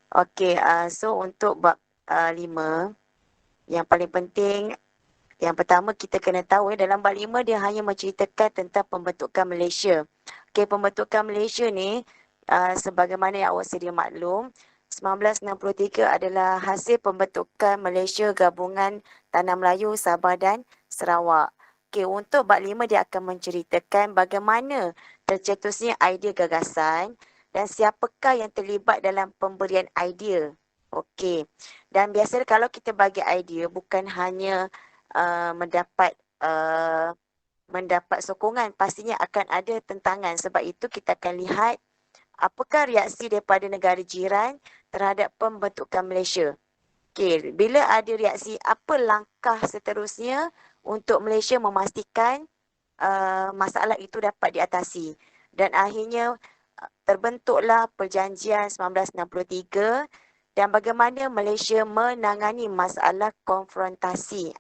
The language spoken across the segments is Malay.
Okey, so untuk bab 5, yang paling penting, yang pertama kita kena tahu dalam bab 5 dia hanya menceritakan tentang pembentukan Malaysia. Okey, pembentukan Malaysia ni sebagaimana yang awak sedia maklum, 1963 adalah hasil pembentukan Malaysia Gabungan Tanah Melayu, Sabah dan Sarawak. Okey, untuk bab 5 dia akan menceritakan bagaimana tercetusnya idea gagasan dan siapakah yang terlibat dalam pemberian idea. Okey. Dan biasanya kalau kita bagi idea bukan hanya mendapat mendapat sokongan, pastinya akan ada tentangan. Sebab itu kita akan lihat apakah reaksi daripada negara jiran terhadap pembentukan Malaysia. Okey, bila ada reaksi, apa langkah seterusnya untuk Malaysia memastikan masalah itu dapat diatasi. Dan akhirnya terbentuklah Perjanjian 1963 dan bagaimana Malaysia menangani masalah konfrontasi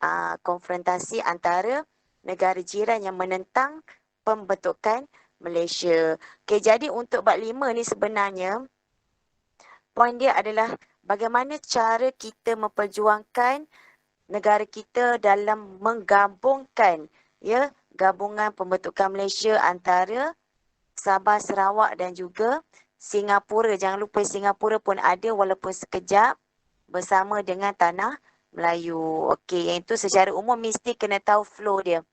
antara negara jiran yang menentang pembentukan Malaysia. Okey, jadi untuk bab 5 ni sebenarnya poin dia adalah bagaimana cara kita memperjuangkan negara kita dalam menggabungkan gabungan pembentukan Malaysia antara Sabah, Sarawak dan juga Singapura. Jangan lupa Singapura pun ada walaupun sekejap bersama dengan Tanah Melayu. Okey, yang itu secara umum mesti kena tahu flow dia.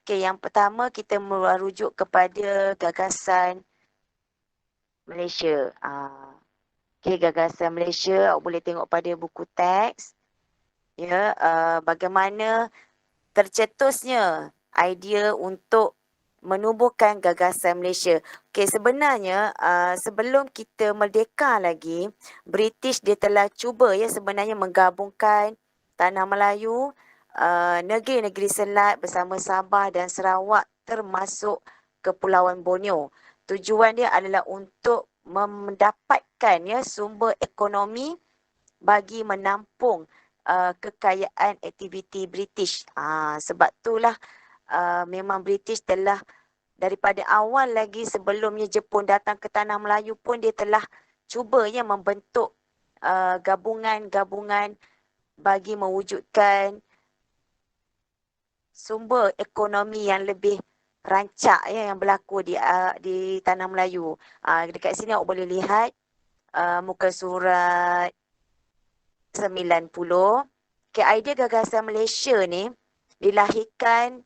Okey, yang pertama kita merujuk kepada gagasan Malaysia. Okey, gagasan Malaysia awak boleh tengok pada buku teks. Bagaimana tercetusnya idea untuk menubuhkan gagasan Malaysia. Okey, sebenarnya sebelum kita merdeka lagi, British dia telah cuba sebenarnya menggabungkan Tanah Melayu, negeri-negeri Selat bersama Sabah dan Sarawak termasuk Kepulauan Borneo. Tujuan dia adalah untuk mendapatkan sumber ekonomi bagi menampung kekayaan aktiviti British. Sebab itulah memang British telah daripada awal lagi sebelumnya Jepun datang ke Tanah Melayu pun dia telah cuba membentuk gabungan-gabungan bagi mewujudkan sumber ekonomi yang lebih rancak yang berlaku di Tanah Melayu. Dekat sini awak boleh lihat muka surat 90. Okay, idea gagasan Malaysia ni dilahirkan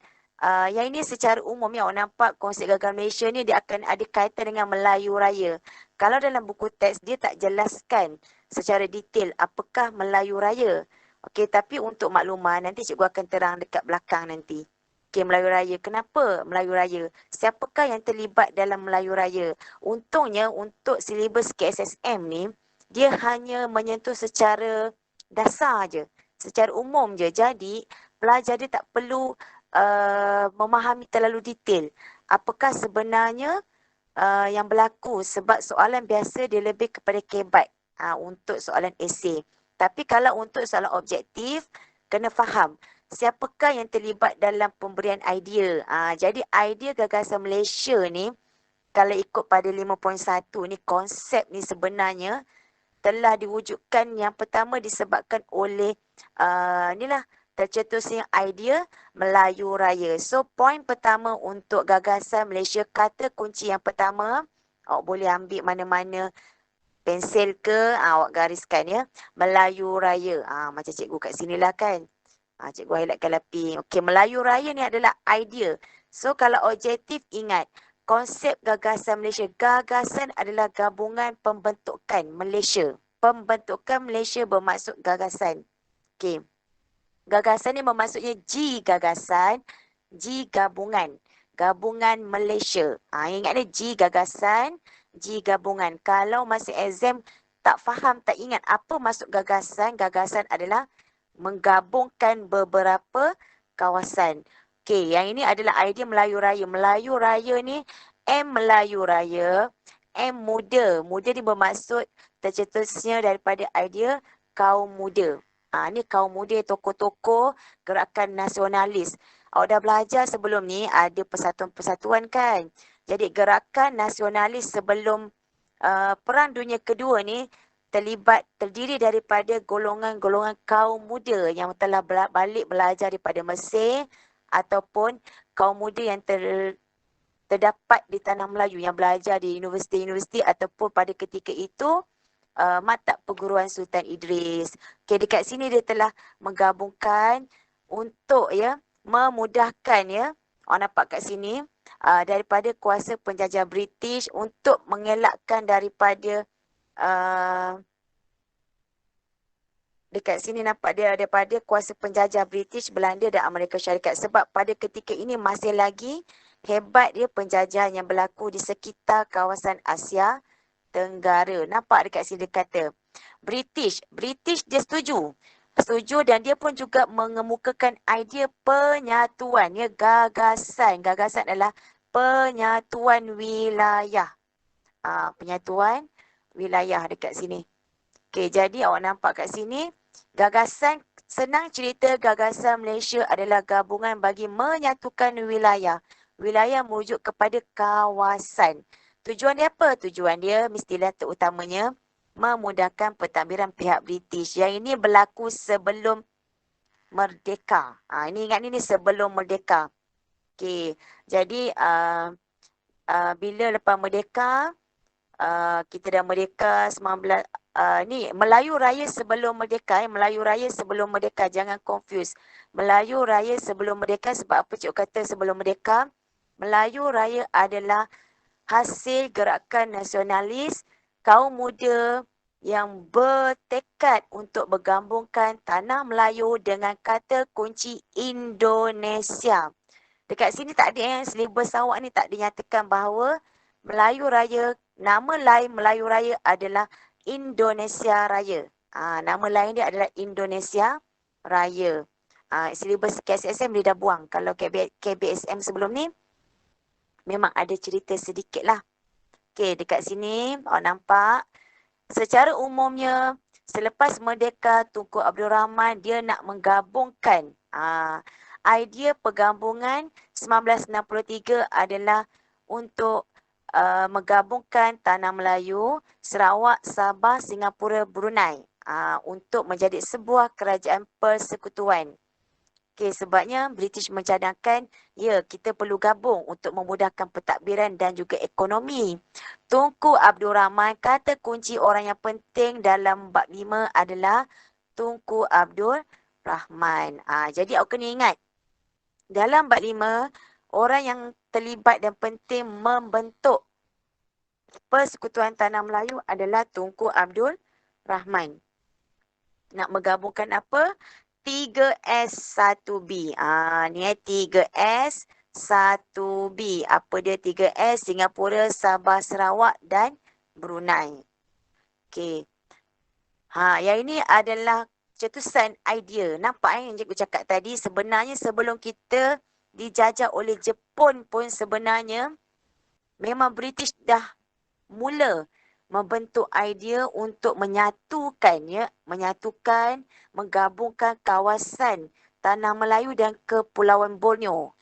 yang ini secara umum awak nampak konsep gagasan Malaysia ni dia akan ada kaitan dengan Melayu Raya. Kalau dalam buku teks dia tak jelaskan secara detail apakah Melayu Raya. Okey, tapi untuk makluman nanti cikgu akan terang dekat belakang nanti. Okey, Melayu Raya. Kenapa Melayu Raya? Siapakah yang terlibat dalam Melayu Raya? Untungnya untuk silibus KSSM ni dia hanya menyentuh secara dasar je, secara umum je. Jadi pelajar dia tak perlu memahami terlalu detail apakah sebenarnya yang berlaku, sebab soalan biasa dia lebih kepada kebat untuk soalan esei. Tapi kalau untuk soalan objektif, kena faham siapakah yang terlibat dalam pemberian idea. Jadi idea gagasan Malaysia ni kalau ikut pada 5.1 ni, konsep ni sebenarnya telah diwujudkan yang pertama disebabkan oleh inilah tercetusnya idea Melayu Raya. So poin pertama untuk gagasan Malaysia, kata kunci yang pertama, awak boleh ambil mana-mana pensel ke, awak gariskan Melayu Raya. Macam cikgu kat sinilah kan. Cikgu highlightkan lapis. Okey, Melayu Raya ni adalah idea. So kalau objektif, ingat konsep gagasan Malaysia. Gagasan adalah gabungan pembentukan Malaysia. Pembentukan Malaysia bermaksud gagasan. Okey. Gagasan ni bermaksudnya G gagasan, G gabungan. Gabungan Malaysia. Ingat ni G gagasan, G gabungan. Kalau masa exam tak faham, tak ingat apa maksud gagasan, gagasan adalah menggabungkan beberapa kawasan. Okey, yang ini adalah idea Melayu Raya. Melayu Raya ni M Melayu Raya, M muda. Muda ni bermaksud tercetusnya daripada idea kaum muda. Ni kaum muda, tokoh-tokoh gerakan nasionalis. Awak dah belajar sebelum ni ada persatuan-persatuan kan. Jadi gerakan nasionalis sebelum Perang Dunia Kedua ni terdiri daripada golongan-golongan kaum muda yang telah balik belajar daripada Mesir ataupun kaum muda yang terdapat di Tanah Melayu yang belajar di universiti-universiti ataupun pada ketika itu Maktab Perguruan Sultan Idris. Okay, dekat sini dia telah menggabungkan untuk memudahkan orang nampak kat sini daripada kuasa penjajah British untuk mengelakkan daripada dekat sini nampak dia daripada kuasa penjajah British, Belanda dan Amerika Syarikat. Sebab pada ketika ini masih lagi hebat dia penjajahan yang berlaku di sekitar kawasan Asia Tenggara. Nampak dekat sini dia kata British dia setuju dan dia pun juga mengemukakan idea penyatuan gagasan adalah penyatuan wilayah. Penyatuan wilayah dekat sini. Okey, jadi awak nampak kat sini gagasan, senang cerita gagasan Malaysia adalah gabungan bagi menyatukan wilayah. Wilayah merujuk kepada kawasan. Tujuan dia apa? Tujuan dia mestilah terutamanya memudahkan pentadbiran pihak British. Yang ini berlaku sebelum merdeka. Ini ingat ni sebelum merdeka. Okey, jadi bila lepas merdeka, kita dah merdeka 19 ni Melayu Raya sebelum merdeka. Melayu Raya sebelum merdeka, jangan confuse. Melayu Raya sebelum merdeka, sebab apa cikgu kata sebelum merdeka? Melayu Raya adalah hasil gerakan nasionalis kaum muda yang bertekad untuk bergabungkan Tanah Melayu dengan kata kunci Indonesia. Dekat sini tak ada silibus awak ni tak dinyatakan bahawa Melayu Raya, nama lain Melayu Raya adalah Indonesia Raya. Nama lain dia adalah Indonesia Raya. Silibus KSSM dia dah buang. Kalau KBSM sebelum ni memang ada cerita sedikit lah. Okey, dekat sini awak nampak secara umumnya selepas merdeka Tunku Abdul Rahman dia nak menggabungkan idea pergabungan 1963 adalah untuk menggabungkan Tanah Melayu, Sarawak, Sabah, Singapura, Brunei untuk menjadi sebuah kerajaan persekutuan. Okey, sebabnya British mencadangkan, kita perlu gabung untuk memudahkan pentadbiran dan juga ekonomi. Tunku Abdul Rahman, kata kunci orang yang penting dalam bab 5 adalah Tunku Abdul Rahman. Jadi awak kena ingat, dalam bab 5, orang yang terlibat dan penting membentuk Persekutuan Tanah Melayu adalah Tunku Abdul Rahman. Nak menggabungkan apa? 3S 1B. Ni 3S 1B. Apa dia 3S? Singapura, Sabah, Sarawak dan Brunei. Okey. Yang ini adalah cetusan idea. Nampak yang cikgu cakap tadi? Sebenarnya sebelum kita dijajah oleh Jepun pun sebenarnya memang British dah mula membentuk idea untuk menyatukan, menggabungkan kawasan Tanah Melayu dan Kepulauan Borneo.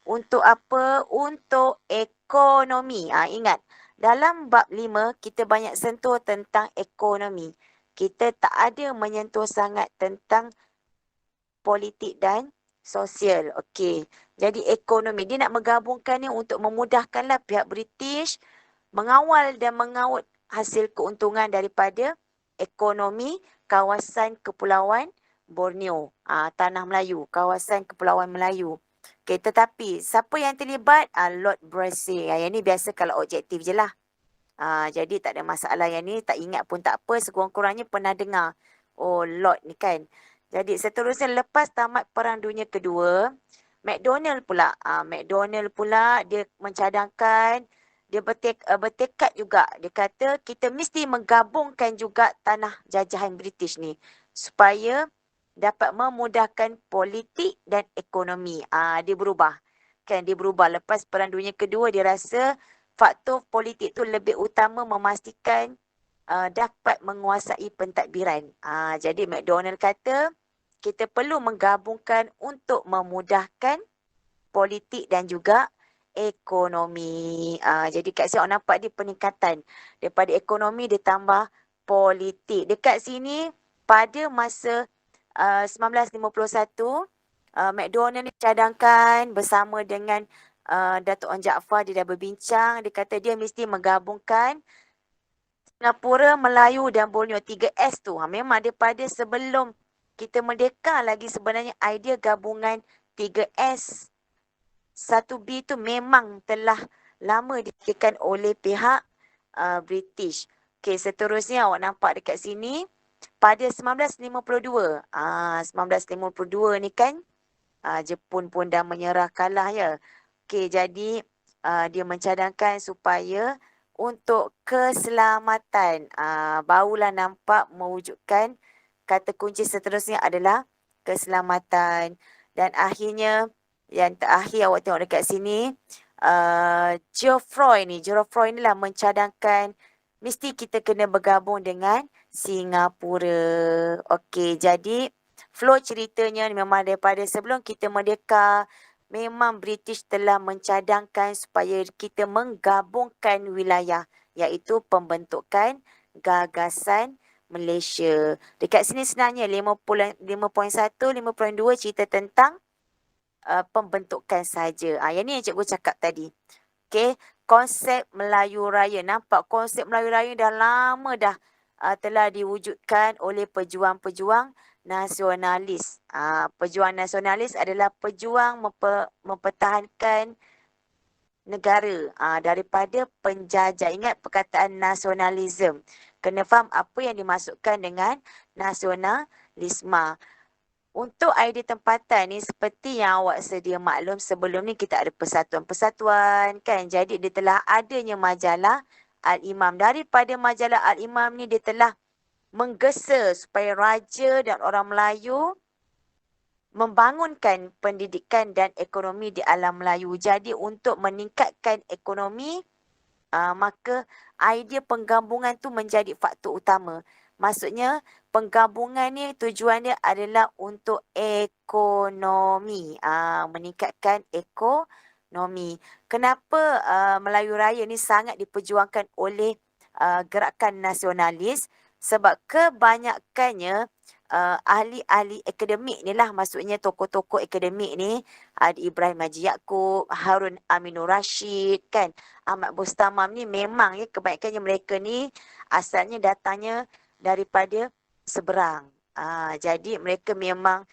Untuk apa? Untuk ekonomi. Ingat, dalam bab 5 kita banyak sentuh tentang ekonomi. Kita tak ada menyentuh sangat tentang politik dan sosial. Okey. Jadi ekonomi, dia nak menggabungkannya untuk memudahkanlah pihak British mengawal dan mengaut hasil keuntungan daripada ekonomi kawasan Kepulauan Borneo, Tanah Melayu, kawasan Kepulauan Melayu. Okay, tetapi siapa yang terlibat? Lord Brassey. Yang ni biasa kalau objektif je lah. Jadi tak ada masalah yang ni, tak ingat pun tak apa, sekurang-kurangnya pernah dengar. Oh, Lord ni kan. Jadi seterusnya lepas tamat Perang Dunia Kedua, McDonald pula dia mencadangkan, dia bertekad juga. Dia kata kita mesti menggabungkan juga tanah jajahan British ni supaya dapat memudahkan politik dan ekonomi. Dia berubah. Dia berubah. Lepas Perang Dunia Kedua, dia rasa faktor politik tu lebih utama memastikan dapat menguasai pentadbiran. Jadi McDonald kata kita perlu menggabungkan untuk memudahkan politik dan juga ekonomi. Jadi kat sini awak nampak dia peningkatan. Daripada ekonomi dia tambah politik. Dekat sini pada masa 1951, McDonald ni cadangkan bersama dengan Datuk Onn Jaafar. Dia dah berbincang. Dia kata dia mesti menggabungkan Singapura, Melayu dan Borneo. 3S tu. Memang daripada sebelum kita merdeka lagi sebenarnya idea gabungan 3S 1B tu memang telah lama difikirkan oleh pihak British. Okey, seterusnya awak nampak dekat sini pada 1952. 1952 ni kan Jepun pun dah menyerah kalah ya. Okey, jadi dia mencadangkan supaya untuk keselamatan, barulah nampak mewujudkan kata kunci seterusnya adalah keselamatan. Dan akhirnya yang terakhir awak tengok dekat sini, Geoffroy ni lah mencadangkan mesti kita kena bergabung dengan Singapura. Okey, jadi flow ceritanya memang daripada sebelum kita merdeka, memang British telah mencadangkan supaya kita menggabungkan wilayah, iaitu pembentukan gagasan Malaysia. Dekat sini sebenarnya 5.1, 5.2 cerita tentang pembentukan saja. Yang ni yang cikgu cakap tadi. Okey, konsep Melayu Raya. Nampak konsep Melayu Raya dah lama dah telah diwujudkan oleh pejuang-pejuang nasionalis. Pejuang nasionalis adalah pejuang mempertahankan negara daripada penjajah. Ingat perkataan nasionalism. Kena faham apa yang dimasukkan dengan nasionalisme. Untuk idea tempatan ni seperti yang awak sedia maklum, sebelum ni kita ada persatuan-persatuan kan. Jadi dia telah adanya majalah Al-Imam. Daripada majalah Al-Imam ni dia telah menggesa supaya raja dan orang Melayu membangunkan pendidikan dan ekonomi di alam Melayu. Jadi untuk meningkatkan ekonomi, maka idea penggabungan tu menjadi faktor utama. Maksudnya penggabungan ni tujuan dia adalah untuk ekonomi, meningkatkan ekonomi. Kenapa Melayu Raya ni sangat diperjuangkan oleh gerakan nasionalis? Sebab kebanyakannya ahli-ahli akademik ni lah, maksudnya tokoh-tokoh akademik ni, ada Ibrahim Haji Yaakob, Harun Aminur Rashid kan, Ahmad Bustamam ni memang ya kebanyakannya mereka ni asalnya datangnya daripada seberang. Jadi mereka memang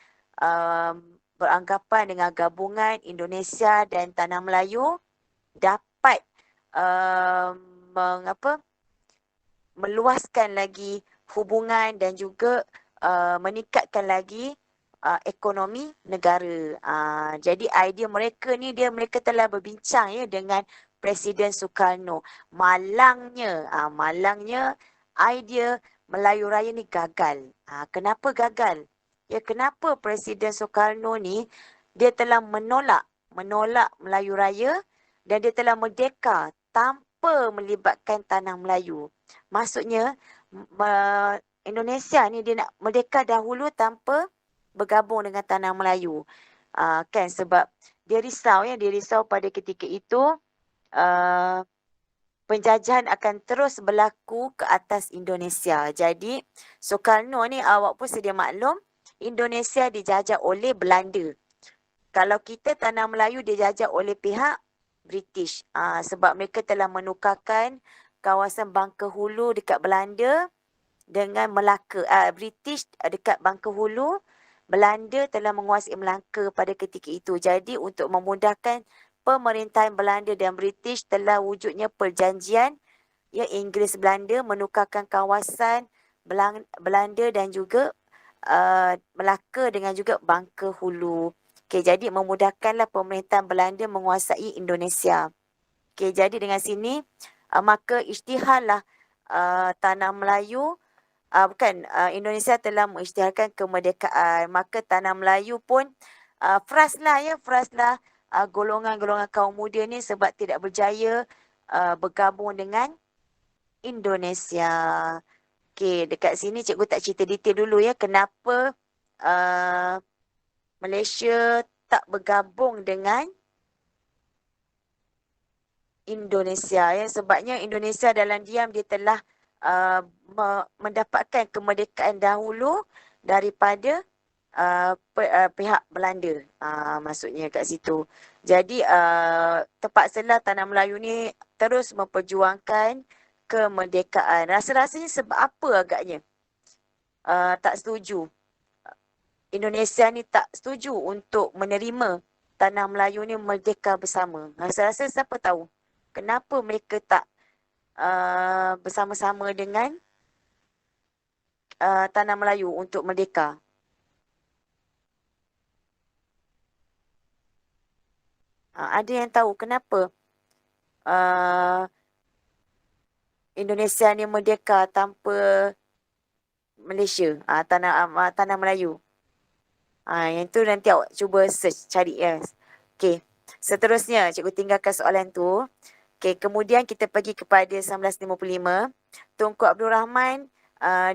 beranggapan dengan gabungan Indonesia dan Tanah Melayu dapat meluaskan lagi hubungan dan juga meningkatkan lagi ekonomi negara. Jadi idea mereka ni mereka telah berbincang ya dengan Presiden Sukarno. Malangnya idea Melayu Raya ni gagal. Kenapa gagal? Ya, kenapa Presiden Sukarno ni dia telah menolak Melayu Raya dan dia telah merdeka tanpa melibatkan tanah Melayu. Maksudnya Indonesia ni dia nak merdeka dahulu tanpa bergabung dengan tanah Melayu. Kan sebab dia risau pada ketika itu penjajahan akan terus berlaku ke atas Indonesia. Jadi Sukarno ni awak pun sedia maklum, Indonesia dijajah oleh Belanda. Kalau kita tanah Melayu dijajah oleh pihak British. Sebab mereka telah menukarkan kawasan Bangka Hulu dekat Belanda dengan Melaka. British dekat Bangka Hulu, Belanda telah menguasai Melaka pada ketika itu. Jadi untuk memudahkan pemerintahan Belanda dan British telah wujudnya perjanjian ya Inggeris Belanda menukarkan kawasan Belanda dan juga Melaka dengan juga Bangka Hulu. Okey, jadi memudahkanlah pemerintahan Belanda menguasai Indonesia. Okey, jadi dengan sini maka isytiharlah tanah Melayu Indonesia telah mengisytiharkan kemerdekaan. Maka tanah Melayu pun fraslah golongan-golongan kaum muda ni sebab tidak berjaya bergabung dengan Indonesia. Okey, dekat sini cikgu tak cerita detail dulu ya kenapa Malaysia tak bergabung dengan Indonesia ya, sebabnya Indonesia dalam diam dia telah mendapatkan kemerdekaan dahulu daripada pihak Belanda. Maksudnya kat situ. Jadi terpaksalah Tanah Melayu ni terus memperjuangkan kemerdekaan. Rasa-rasanya sebab apa agaknya tak setuju? Indonesia ni tak setuju untuk menerima Tanah Melayu ni merdeka bersama. Rasa-rasa siapa tahu kenapa mereka tak bersama-sama dengan Tanah Melayu untuk merdeka. Ada yang tahu kenapa Indonesia ni merdeka tanpa Malaysia, tanah Melayu. Yang tu nanti awak cuba search, cari ya. Okey. Seterusnya, cikgu tinggalkan soalan tu. Okey, kemudian kita pergi kepada 1955. Tunku Abdul Rahman,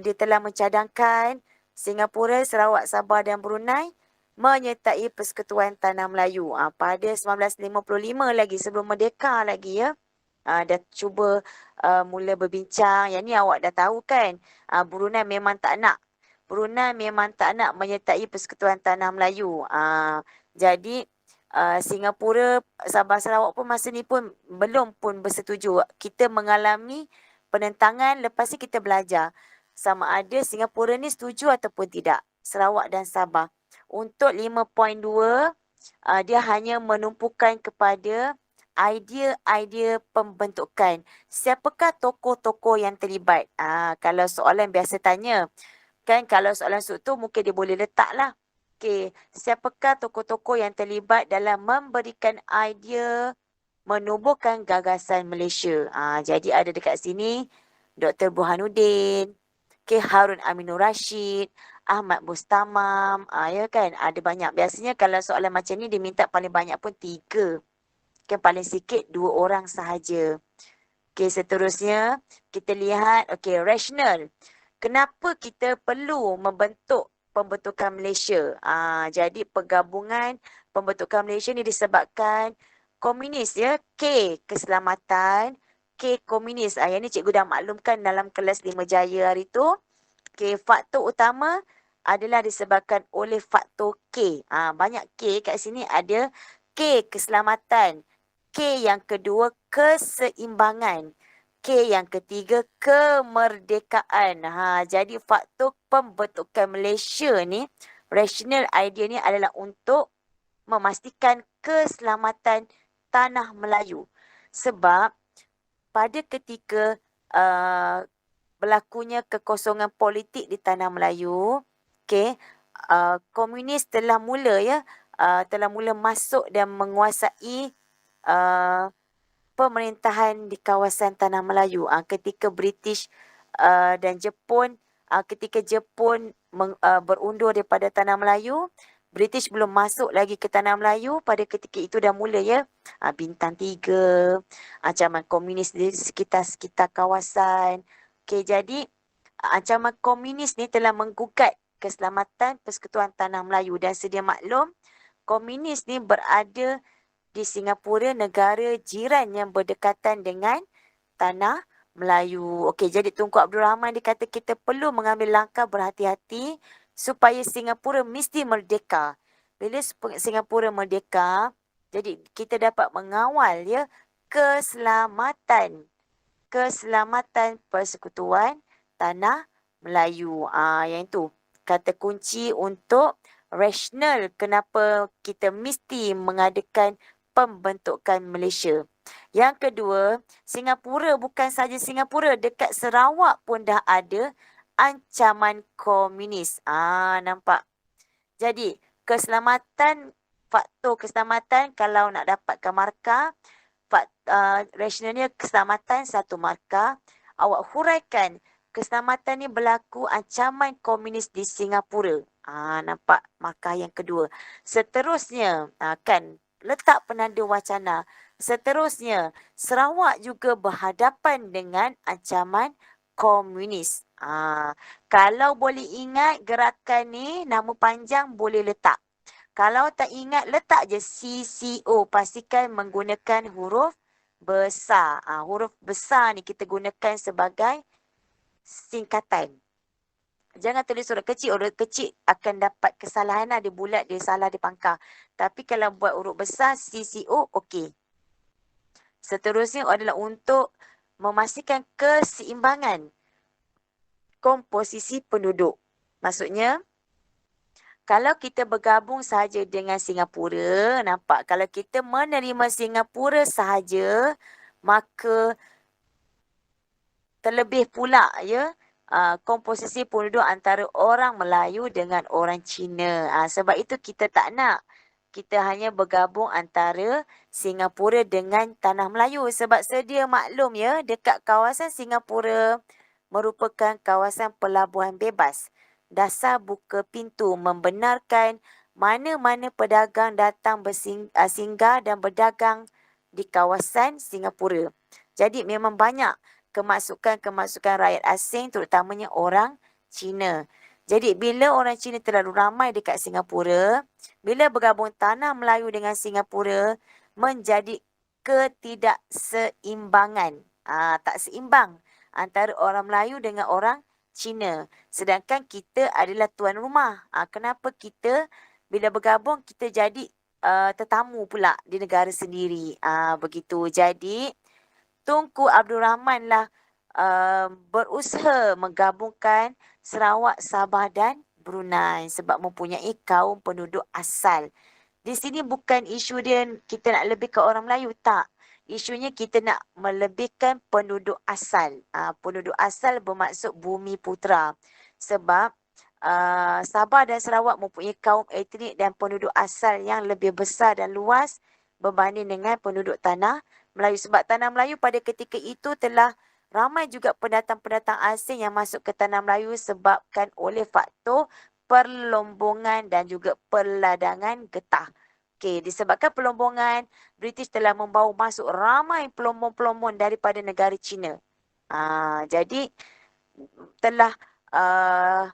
dia telah mencadangkan Singapura, Sarawak, Sabah dan Brunei menyertai Persekutuan Tanah Melayu. Pada 1955 lagi, sebelum merdeka lagi ya. Dah cuba mula berbincang. Yang ni awak dah tahu kan. Brunei memang tak nak. Brunei memang tak nak menyertai Persekutuan Tanah Melayu. Jadi Singapura, Sabah Sarawak pun masa ni pun belum pun bersetuju. Kita mengalami penentangan, lepas ni kita belajar sama ada Singapura ni setuju ataupun tidak. Sarawak dan Sabah. Untuk 5.2, dia hanya menumpukan kepada idea-idea pembentukan. Siapakah tokoh-tokoh yang terlibat? Kalau soalan biasa tanya, kan kalau soalan tu mungkin dia boleh letak lah. Okey, siapakah tokoh-tokoh yang terlibat dalam memberikan idea menubuhkan gagasan Malaysia? Jadi ada dekat sini Dr. Burhanuddin, Harun Aminur Rashid, Ahmad Mustamam, ya kan? Ada banyak. Biasanya kalau soalan macam ni dia minta paling banyak pun 3. Kan paling sikit 2 orang sahaja. Okey, seterusnya kita lihat rasional. Kenapa kita perlu membentuk pembentukan Malaysia? Jadi pergabungan pembentukan Malaysia ni disebabkan komunis ya. K, keselamatan. K, komunis. Yang ni cikgu dah maklumkan dalam kelas 5 Jaya hari tu. Faktor utama adalah disebabkan oleh faktor K. Banyak K kat sini ada. K, keselamatan. K yang kedua, keseimbangan. K yang ketiga, kemerdekaan. Jadi faktor pembentukan Malaysia ni, rational idea ni adalah untuk memastikan keselamatan tanah Melayu. Sebab pada ketika berlakunya kekosongan politik di tanah Melayu, komunis telah mula masuk dan menguasai pemerintahan di kawasan tanah Melayu. Ketika British dan Jepun, ketika Jepun berundur daripada tanah Melayu, British belum masuk lagi ke tanah Melayu. Pada ketika itu dah mula ya. Bintang 3, ancaman komunis di sekitar kawasan. Jadi ancaman komunis ni telah menggugat keselamatan Persekutuan Tanah Melayu. Dan sedia maklum, komunis ni berada di Singapura, negara jiran yang berdekatan dengan Tanah Melayu. Jadi Tunku Abdul Rahman dia kata kita perlu mengambil langkah berhati-hati supaya Singapura mesti merdeka. Bila Singapura merdeka, jadi kita dapat mengawal ya keselamatan Persekutuan Tanah Melayu. Yang itu kata kunci untuk rasional kenapa kita mesti mengadakan pembentukan Malaysia. Yang kedua, Singapura bukan saja Singapura, dekat Sarawak pun dah ada ancaman komunis. Nampak? Jadi, faktor keselamatan kalau nak dapatkan markah, rasionalnya keselamatan 1 markah. Awak huraikan keselamatan ni berlaku ancaman komunis di Singapura. Nampak markah yang kedua. Seterusnya, kan letak penanda wacana. Seterusnya, Sarawak juga berhadapan dengan ancaman komunis. Kalau boleh ingat gerakan ni, nama panjang boleh letak. Kalau tak ingat, letak je CCO. Pastikan menggunakan huruf besar. Huruf besar ni kita gunakan sebagai singkatan. Jangan tulis huruf kecil. Huruf kecil akan dapat kesalahan lah. Dia bulat, dia salah, dia pangkal. Tapi kalau buat huruf besar, CCO, okey. Seterusnya adalah untuk memastikan keseimbangan komposisi penduduk. Maksudnya, kalau kita bergabung sahaja dengan Singapura, nampak kalau kita menerima Singapura sahaja, maka terlebih pula ya komposisi penduduk antara orang Melayu dengan orang Cina. Sebab itu kita tak nak. Kita hanya bergabung antara Singapura dengan Tanah Melayu. Sebab sedia maklum ya, dekat kawasan Singapura merupakan kawasan pelabuhan bebas. Dasar buka pintu membenarkan mana-mana pedagang datang singgah dan berdagang di kawasan Singapura. Jadi memang banyak kemasukan-kemasukan rakyat asing terutamanya orang Cina. Jadi bila orang Cina terlalu ramai dekat Singapura, bila bergabung Tanah Melayu dengan Singapura menjadi ketidakseimbangan. Tak seimbang antara orang Melayu dengan orang Cina. Sedangkan kita adalah tuan rumah. Kenapa kita bila bergabung kita jadi tetamu pula di negara sendiri. Begitu. Jadi Tunku Abdul Rahman lah berusaha menggabungkan Sarawak, Sabah dan Brunei sebab mempunyai kaum penduduk asal. Di sini bukan isu dia kita nak lebihkan orang Melayu, tak. Isunya kita nak melebihkan penduduk asal. Penduduk asal bermaksud bumi putera. Sebab Sabah dan Sarawak mempunyai kaum etnik dan penduduk asal yang lebih besar dan luas berbanding dengan penduduk tanah Melayu. Sebab tanah Melayu pada ketika itu telah ramai juga pendatang-pendatang asing yang masuk ke tanah Melayu sebabkan oleh faktor perlombongan dan juga perladangan getah. Okey, disebabkan perlombongan, British telah membawa masuk ramai pelombon-pelombon daripada negara China. Jadi telah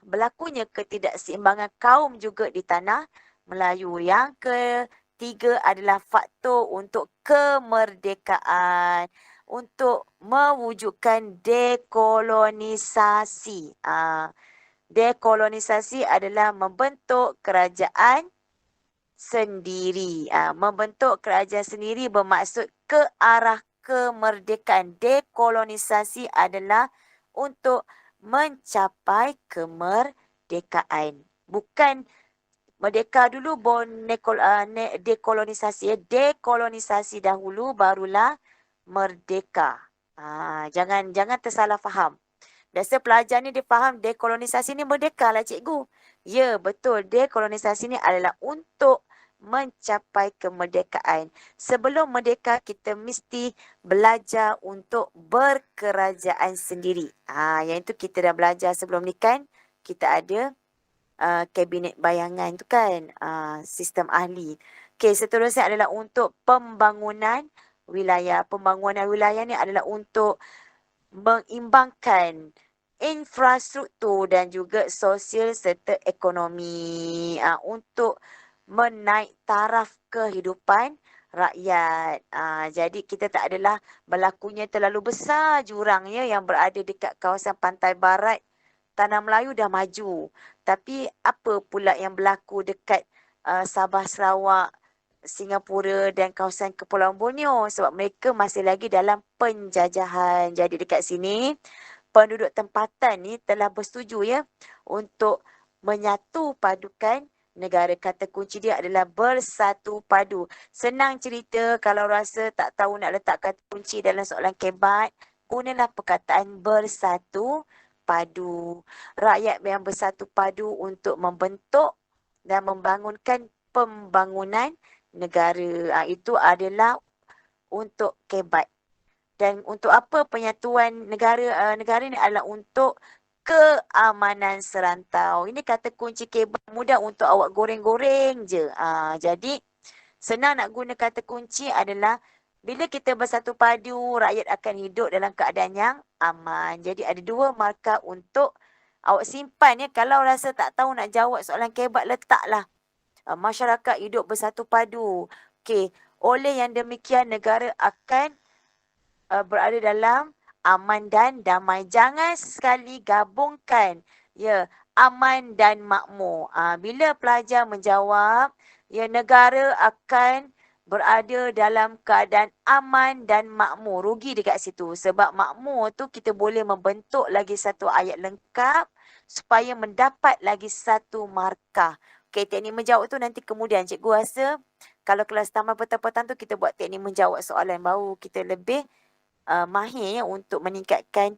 berlakunya ketidakseimbangan kaum juga di tanah Melayu. Yang ketiga adalah faktor untuk kemerdekaan, untuk mewujudkan dekolonisasi. Dekolonisasi adalah membentuk kerajaan sendiri. Membentuk kerajaan sendiri bermaksud ke arah kemerdekaan. Dekolonisasi adalah untuk mencapai kemerdekaan. Bukan merdeka dulu dekolonisasi. Dekolonisasi dahulu barulah merdeka. Jangan tersalah faham. Biasa pelajar ni dia faham dekolonisasi ni merdeka lah cikgu. Ya, betul. Dekolonisasi ni adalah untuk mencapai kemerdekaan. Sebelum merdeka, kita mesti belajar untuk berkerajaan sendiri. Yang itu kita dah belajar sebelum ni kan. Kita ada kabinet bayangan tu kan. Sistem ahli. Okey, seterusnya adalah untuk pembangunan wilayah. Pembangunan wilayah ni adalah untuk mengimbangkan infrastruktur dan juga sosial serta ekonomi untuk menaik taraf kehidupan rakyat. Jadi kita tak adalah berlakunya terlalu besar jurangnya yang berada dekat kawasan pantai barat Tanah Melayu dah maju. Tapi apa pula yang berlaku dekat Sabah, Sarawak, Singapura dan kawasan Kepulauan Borneo sebab mereka masih lagi dalam penjajahan. Jadi dekat sini penduduk tempatan ni telah bersetuju ya untuk menyatu padukan negara. Kata kunci dia adalah bersatu padu. Senang cerita kalau rasa tak tahu nak letak kata kunci dalam soalan kebat, gunalah perkataan bersatu padu. Rakyat yang bersatu padu untuk membentuk dan membangunkan pembangunan negara. Itu adalah untuk kebat. Dan untuk apa penyatuan negara ni adalah untuk keamanan serantau. Ini kata kunci kabel mudah untuk awak goreng-goreng je. Jadi senang nak guna kata kunci adalah bila kita bersatu padu, rakyat akan hidup dalam keadaan yang aman. Jadi ada dua markah untuk awak simpan ya. Kalau rasa tak tahu nak jawab soalan kebat, letaklah. Masyarakat hidup bersatu padu. Okey, oleh yang demikian negara akan berada dalam aman dan damai. Jangan sekali gabungkan ya aman dan makmur. Bila pelajar menjawab, ya negara akan berada dalam keadaan aman dan makmur. Rugi dekat situ. Sebab makmur tu kita boleh membentuk lagi satu ayat lengkap supaya mendapat lagi satu markah. Okey, teknik menjawab tu nanti kemudian cikgu rasa kalau kelas taman petang-petang tu kita buat teknik menjawab soalan baru. Kita lebih mahir untuk meningkatkan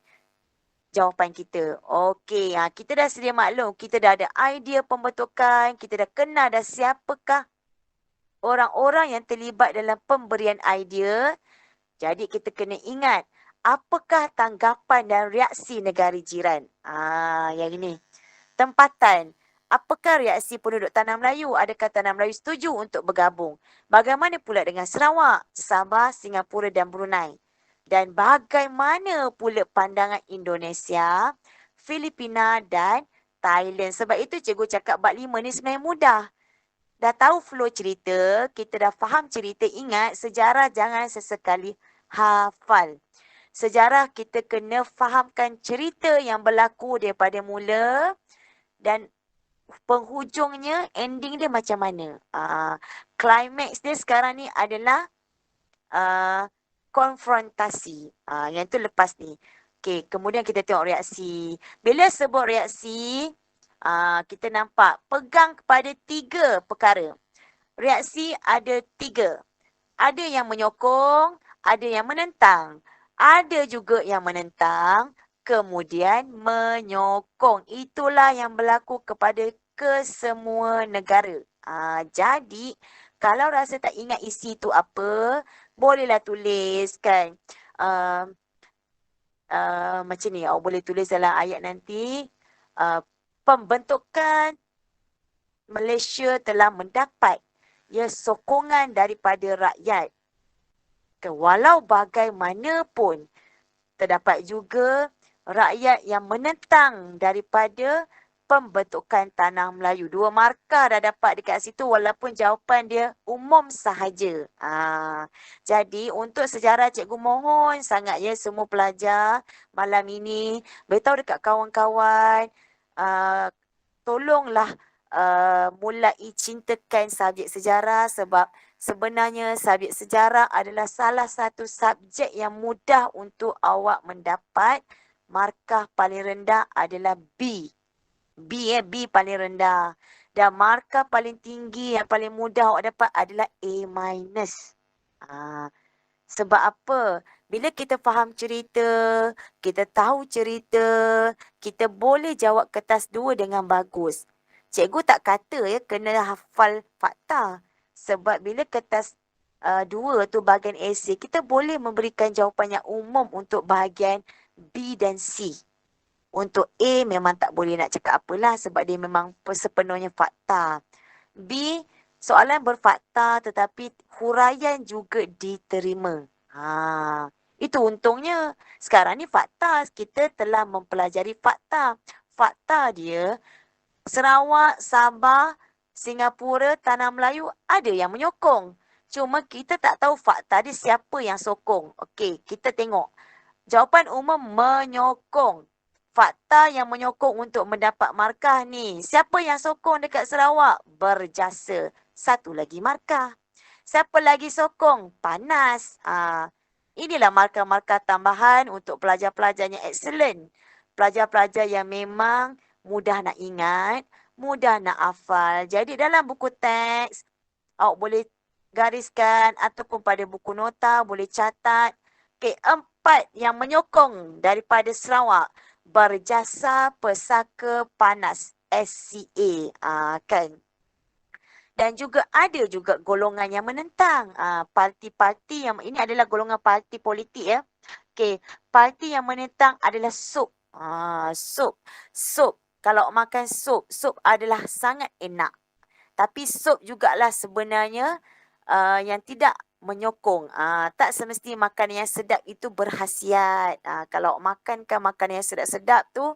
jawapan kita. Okey, kita dah sedia maklum. Kita dah ada idea pembentukan. Kita dah kenal dah siapakah orang-orang yang terlibat dalam pemberian idea. Jadi kita kena ingat, apakah tanggapan dan reaksi negara jiran? Yang ini. Tempatan. Apakah reaksi penduduk Tanah Melayu? Adakah Tanah Melayu setuju untuk bergabung? Bagaimana pula dengan Sarawak, Sabah, Singapura dan Brunei? Dan bagaimana pula pandangan Indonesia, Filipina dan Thailand? Sebab itu cikgu cakap bab 5 ni sebenarnya mudah. Dah tahu flow cerita, kita dah faham cerita, ingat sejarah jangan sesekali hafal. Sejarah kita kena fahamkan cerita yang berlaku daripada mula dan penghujungnya, ending dia macam mana. Climax dia sekarang ni adalah konfrontasi. Yang tu lepas ni. Okay, kemudian kita tengok reaksi. Bila sebut reaksi, kita nampak pegang kepada 3 perkara. Reaksi ada 3. Ada yang menyokong, ada yang menentang. Ada juga yang menentang, kemudian menyokong. Itulah yang berlaku kepada kesemua negara. Jadi, kalau rasa tak ingat isi tu apa, bolehlah tulis kan. Macam ni, awak boleh tulis dalam ayat nanti. Pembentukan Malaysia telah mendapat sokongan daripada rakyat. Walau bagaimanapun, terdapat juga rakyat yang menentang daripada pembentukan Tanah Melayu. 2 markah dah dapat dekat situ walaupun jawapan dia umum sahaja. Jadi untuk sejarah cikgu mohon sangat ya semua pelajar malam ini beritahu dekat kawan-kawan, tolonglah mulai cintakan subjek sejarah sebab sebenarnya subjek sejarah adalah salah satu subjek yang mudah untuk awak mendapat. Markah paling rendah adalah B. B paling rendah. Dan markah paling tinggi yang paling mudah awak dapat adalah A-. Sebab apa? Bila kita faham cerita, kita tahu cerita, kita boleh jawab kertas 2 dengan bagus. Cikgu tak kata kena hafal fakta. Sebab bila kertas 2 tu bahagian esei, kita boleh memberikan jawapan yang umum untuk bahagian B dan C. Untuk A memang tak boleh nak cakap apalah sebab dia memang sepenuhnya fakta. B, soalan berfakta tetapi huraian juga diterima. Itu untungnya. Sekarang ni fakta, kita telah mempelajari fakta. Fakta dia, Sarawak, Sabah, Singapura, Tanah Melayu ada yang menyokong. Cuma kita tak tahu fakta dia siapa yang sokong. Okey, kita tengok. Jawapan umum menyokong. Fakta yang menyokong untuk mendapat markah ni. Siapa yang sokong dekat Sarawak? Berjasa. 1 lagi markah. Siapa lagi sokong? Panas. Inilah markah-markah tambahan untuk pelajar-pelajar yang excellent. Pelajar-pelajar yang memang mudah nak ingat, mudah nak hafal. Jadi dalam buku teks, awak boleh gariskan ataupun pada buku nota boleh catat. Okey, 4 yang menyokong daripada Sarawak. Berjasa Pesaka Panas, SCA. Kan? Dan juga ada juga golongan yang menentang. Parti-parti yang ini adalah golongan parti politik ya. Okey, parti yang menentang adalah sup. Sup. Kalau makan sup adalah sangat enak. Tapi sup jugalah sebenarnya yang tidak menyokong. Tak semesti makanan yang sedap itu berkhasiat. Kalau makankan makanan yang sedap-sedap tu,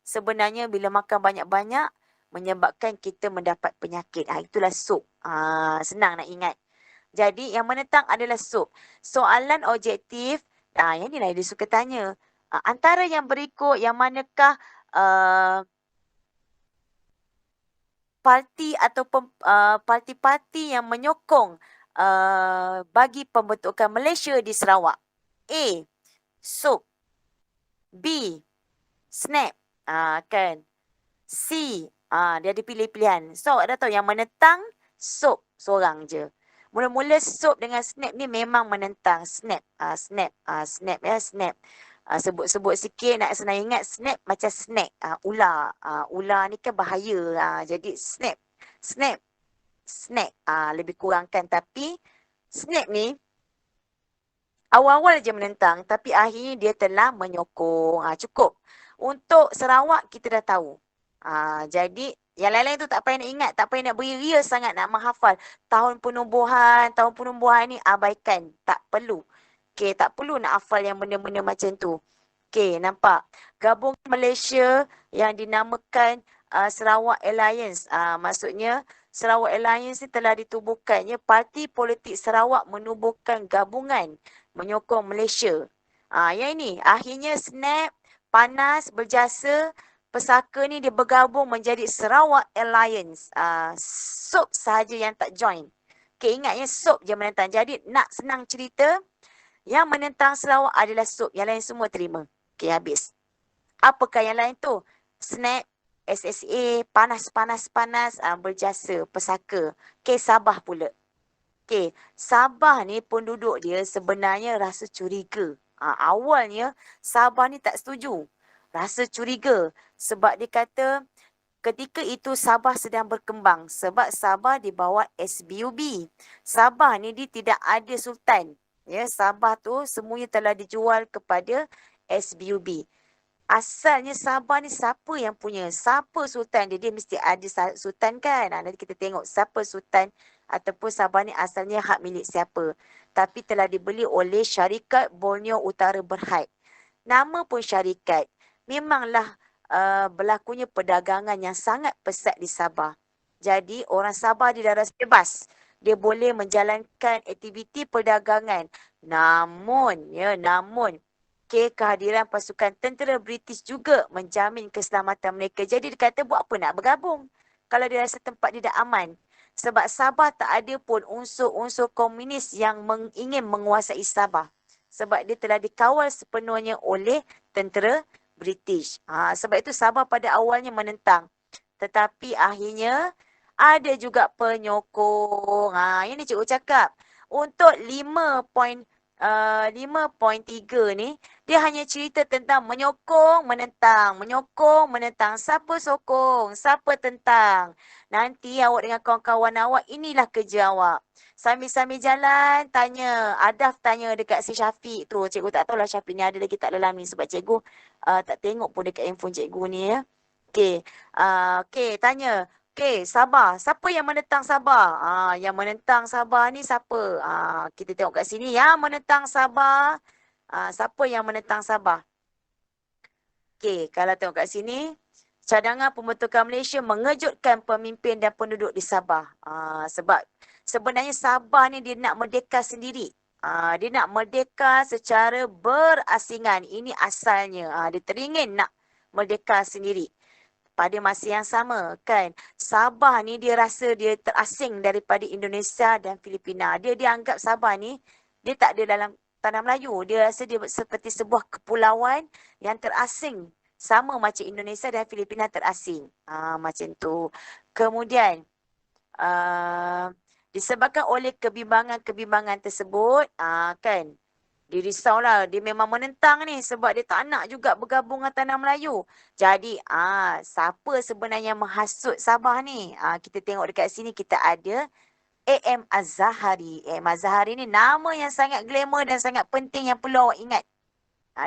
sebenarnya bila makan banyak-banyak, menyebabkan kita mendapat penyakit. Itulah sup. Senang nak ingat. Jadi yang menentang adalah sup. Soalan objektif, yang ni lah dia suka tanya. Antara yang berikut, yang manakah parti ataupun parti-parti yang menyokong bagi pembentukan Malaysia di Sarawak? A. SOP. B. SNAP. Kan. C. Dia ada pilih-pilihan. So, ada tahu yang menentang SOP seorang je. Mula-mula SOP dengan SNAP ni memang menentang. SNAP. SNAP ya, SNAP. Sebut-sebut sikit nak senang ingat, SNAP macam snack. Ular. Ular ni kan bahaya. Jadi SNAP. SNAP. Snack. Lebih kurang kan. Tapi SNAP ni awal-awal je menentang, tapi akhirnya dia telah menyokong. Cukup. Untuk Sarawak, kita dah tahu. Jadi, yang lain-lain tu tak payah nak ingat, tak payah nak beria sangat nak menghafal. Tahun penubuhan ni abaikan. Tak perlu. Okay, tak perlu nak hafal yang benda-benda macam tu. Okay, nampak? Gabungan Malaysia yang dinamakan Sarawak Alliance. Maksudnya, Sarawak Alliance ni telah ditubuhkan. Ya, Parti Politik Sarawak menubuhkan gabungan menyokong Malaysia. Yang ini, akhirnya SNAP, PANAS, Berjasa, Pesaka ni dia bergabung menjadi Sarawak Alliance. SOP sahaja yang tak join. Okay, ingatnya SOP je menentang. Jadi nak senang cerita, yang menentang Sarawak adalah SOP. Yang lain semua terima. Okay, habis. Apakah yang lain tu? SNAP, SSA, PANAS, Berjasa, Pesaka. Okay, Sabah pula. Okay, Sabah ni penduduk dia sebenarnya rasa curiga. Awalnya Sabah ni tak setuju. Rasa curiga sebab dia kata ketika itu Sabah sedang berkembang sebab Sabah di bawah SBUB. Sabah ni dia tidak ada sultan. Ya, Sabah tu semuanya telah dijual kepada SBUB. Asalnya Sabah ni siapa yang punya? Siapa sultan dia? Dia mesti ada sultan kan? Nanti kita tengok siapa sultan ataupun Sabah ni asalnya hak milik siapa. Tapi telah dibeli oleh syarikat Borneo Utara Berhad. Nama pun syarikat. Memanglah berlakunya perdagangan yang sangat pesat di Sabah. Jadi orang Sabah dia dah rasa bebas. Dia boleh menjalankan aktiviti perdagangan. Namun, kehadiran pasukan tentera British juga menjamin keselamatan mereka. Jadi dia kata buat apa nak bergabung kalau dia rasa tempat dia dah aman. Sebab Sabah tak ada pun unsur-unsur komunis yang ingin menguasai Sabah. Sebab dia telah dikawal sepenuhnya oleh tentera British. Sebab itu Sabah pada awalnya menentang. Tetapi akhirnya ada juga penyokong. Ini cikgu cakap. Untuk 5.3 ni, dia hanya cerita tentang menyokong, menentang. Siapa sokong, siapa tentang. Nanti awak dengan kawan-kawan awak, inilah kerja awak. Sambil-sambil jalan, Adaf tanya dekat si Syafiq tu. Cikgu tak tahulah Syafiq ni ada lagi tak dalam ni. Sebab cikgu tak tengok pun dekat handphone cikgu ni ya. Okey, tanya. Okey, Sabah. Siapa yang menentang Sabah? Yang menentang Sabah ni siapa? Kita tengok kat sini. Yang menentang Sabah. Siapa yang menentang Sabah? Okey, kalau tengok kat sini. Cadangan pembentukan Malaysia mengejutkan pemimpin dan penduduk di Sabah. Sebab sebenarnya Sabah ni dia nak merdeka sendiri. Dia nak merdeka secara berasingan. Ini asalnya. Dia teringin nak merdeka sendiri. Pada masa yang sama kan, Sabah ni dia rasa dia terasing daripada Indonesia dan Filipina. Dia anggap Sabah ni, dia tak ada dalam tanah Melayu. Dia rasa dia seperti sebuah kepulauan yang terasing. Sama macam Indonesia dan Filipina terasing. Macam tu. Kemudian, disebabkan oleh kebimbangan-kebimbangan tersebut, kan, dia risaulah. Dia memang menentang ni sebab dia tak nak juga bergabung dengan Tanah Melayu. Jadi, siapa sebenarnya menghasut Sabah ni? Kita tengok dekat sini kita ada A.M. Az-Zahari. A.M. Az-Zahari ni nama yang sangat glamour dan sangat penting yang perlu awak ingat.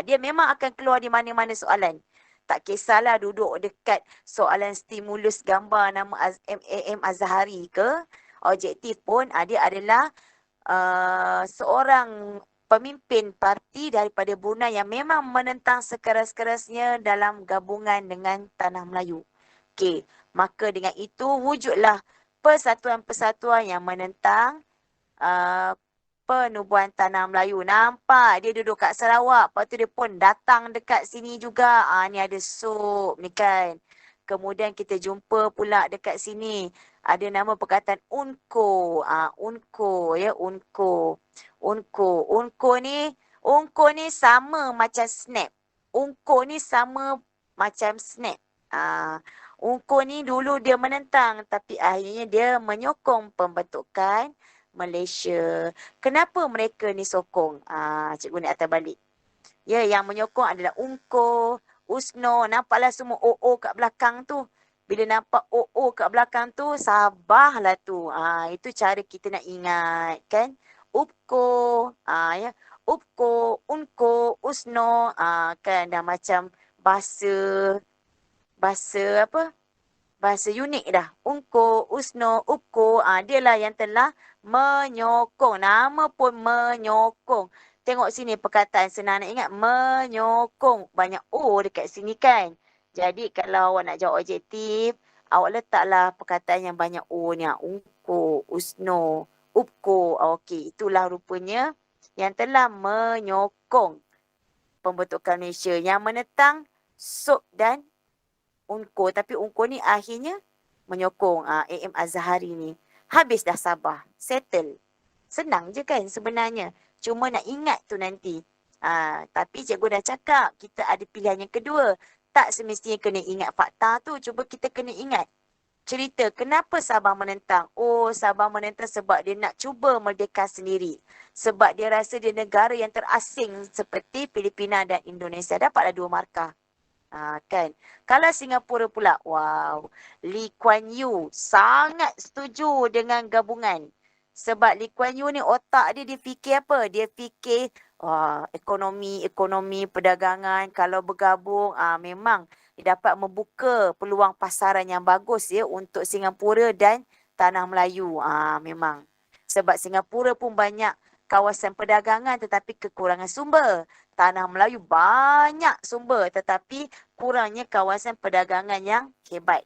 Dia memang akan keluar di mana-mana soalan. Tak kisahlah duduk dekat soalan stimulus gambar nama A.M. Az-Zahari ke. Objektif pun dia adalah seorang pemimpin parti daripada Brunei yang memang menentang sekeras-kerasnya dalam gabungan dengan Tanah Melayu. Okey, maka dengan itu wujudlah persatuan-persatuan yang menentang Penubuhan Tanah Melayu. Nampak dia duduk kat Sarawak. Lepas tu dia pun datang dekat sini juga. Ni ada sup ni kan. Kemudian kita jumpa pula dekat sini. Ada nama perkataan unko. Unko ya, unko. Unko. Unko ni sama macam snap. Unko ni sama macam snap. Unko ni dulu dia menentang tapi akhirnya dia menyokong pembentukan Malaysia. Kenapa mereka ni sokong? Cikgu ni atas balik. Ya, yang menyokong adalah UMKO, USNO. Nampaklah semua OO kat belakang tu. Bila nampak OO kat belakang tu, sabarlah tu. Itu cara kita nak ingat kan. UPKO, ya. UPKO, UNKO, USNO, kan dah macam bahasa apa? Bahasa unik dah. UNKO, USNO, UPKO, dia lah yang telah menyokong. Nama pun menyokong. Tengok sini perkataan senang nak ingat. Menyokong. Banyak O dekat sini kan. Jadi kalau awak nak jawab objektif, awak letaklah perkataan yang banyak O ni. UNKO, USNO, UPKO. Okey, itulah rupanya yang telah menyokong pembentukan Malaysia. Yang menentang SOP dan UNKO. Tapi UNKO ni akhirnya menyokong AM Azhari ni. Habis dah Sabah. Settle. Senang je kan sebenarnya. Cuma nak ingat tu nanti. Tapi cikgu dah cakap kita ada pilihan yang kedua. Tak semestinya kena ingat fakta tu. Cuba kita kena ingat cerita kenapa Sabah menentang. Oh, Sabah menentang sebab dia nak cuba merdeka sendiri. Sebab dia rasa dia negara yang terasing seperti Filipina dan Indonesia. Dapatlah 2 markah. Kan. Kalau Singapura pula, wow, Lee Kuan Yew sangat setuju dengan gabungan. Sebab Lee Kuan Yew ni otak dia fikir apa? Dia fikir ekonomi, perdagangan. Kalau bergabung, memang dia dapat membuka peluang pasaran yang bagus ya untuk Singapura dan Tanah Melayu. Memang. Sebab Singapura pun banyak kawasan perdagangan tetapi kekurangan sumber. Tanah Melayu banyak sumber tetapi kurangnya kawasan perdagangan yang hebat.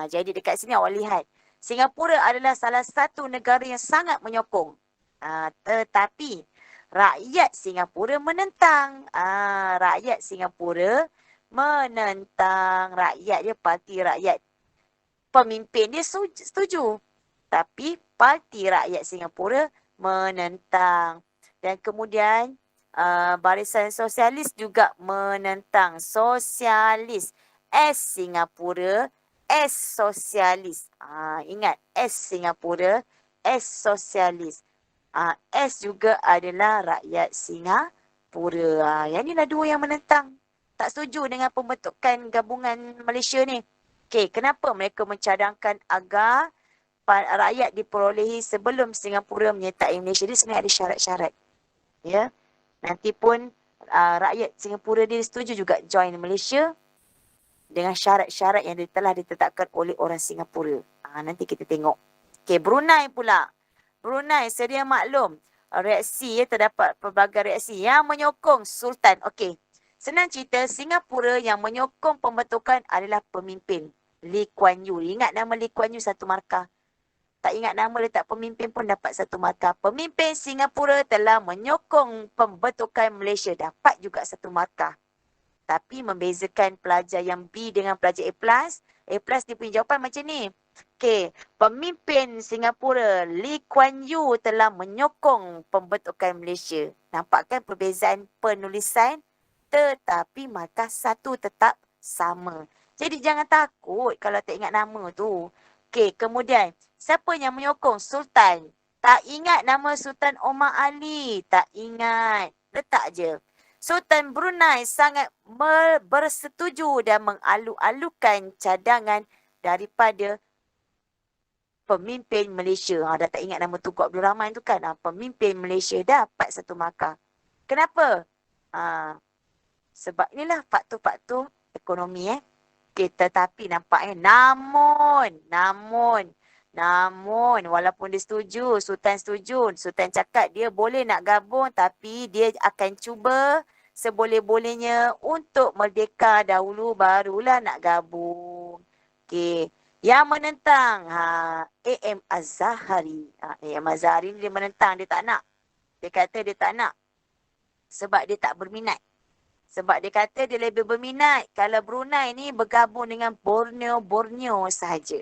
Jadi dekat sini awak lihat. Singapura adalah salah satu negara yang sangat menyokong. Tetapi rakyat Singapura menentang. Rakyat Singapura menentang. Rakyat dia, parti rakyat. Pemimpin dia setuju. Tapi parti rakyat Singapura menentang. Dan kemudian Barisan Sosialis juga menentang. Sosialis. S Singapura, S Sosialis. Ingat, S Singapura, S Sosialis. S juga adalah rakyat Singapura. Yang inilah 2 yang menentang. Tak setuju dengan pembentukan gabungan Malaysia ni. Okey, kenapa mereka mencadangkan agar rakyat diperolehi sebelum Singapura menyertai Malaysia? Dia sebenarnya ada syarat-syarat. Ya. Nanti pun rakyat Singapura dia setuju juga join Malaysia dengan syarat-syarat yang telah ditetapkan oleh orang Singapura. Nanti kita tengok. Okey, Brunei pula. Brunei sedia maklum. Reaksi terdapat pelbagai reaksi yang menyokong Sultan. Okey. Senang cerita, Singapura yang menyokong pembentukan adalah pemimpin Lee Kuan Yew. Ingat nama Lee Kuan Yew 1 markah. Tak ingat nama letak pemimpin pun dapat 1 markah. Pemimpin Singapura telah menyokong pembentukan Malaysia. Dapat juga 1 markah. Tapi membezakan pelajar yang B dengan pelajar A+. A+ dia punya jawapan macam ni. Okey, pemimpin Singapura Lee Kuan Yew telah menyokong pembentukan Malaysia. Nampak kan perbezaan penulisan? Tetapi markah 1 tetap sama. Jadi jangan takut kalau tak ingat nama tu. Okey, kemudian siapa yang menyokong? Sultan. Tak ingat nama Sultan Omar Ali. Tak ingat. Letak je. Sultan Brunei sangat bersetuju dan mengalu-alukan cadangan daripada pemimpin Malaysia. Dah tak ingat nama Tunku Abdul Rahman tu kan. Pemimpin Malaysia dapat 1 markah. Kenapa? Sebab inilah faktor-faktor ekonomi tetapi nampaknya namun walaupun dia setuju, Sultan setuju, Sultan cakap dia boleh nak gabung tapi dia akan cuba seboleh-bolehnya untuk merdeka dahulu barulah nak gabung. Okey, yang menentang AM Azhari. AM Azhari ni dia menentang, dia tak nak. Dia kata dia tak nak. Sebab dia tak berminat. Sebab dia kata dia lebih berminat kalau Brunei ni bergabung dengan Borneo sahaja.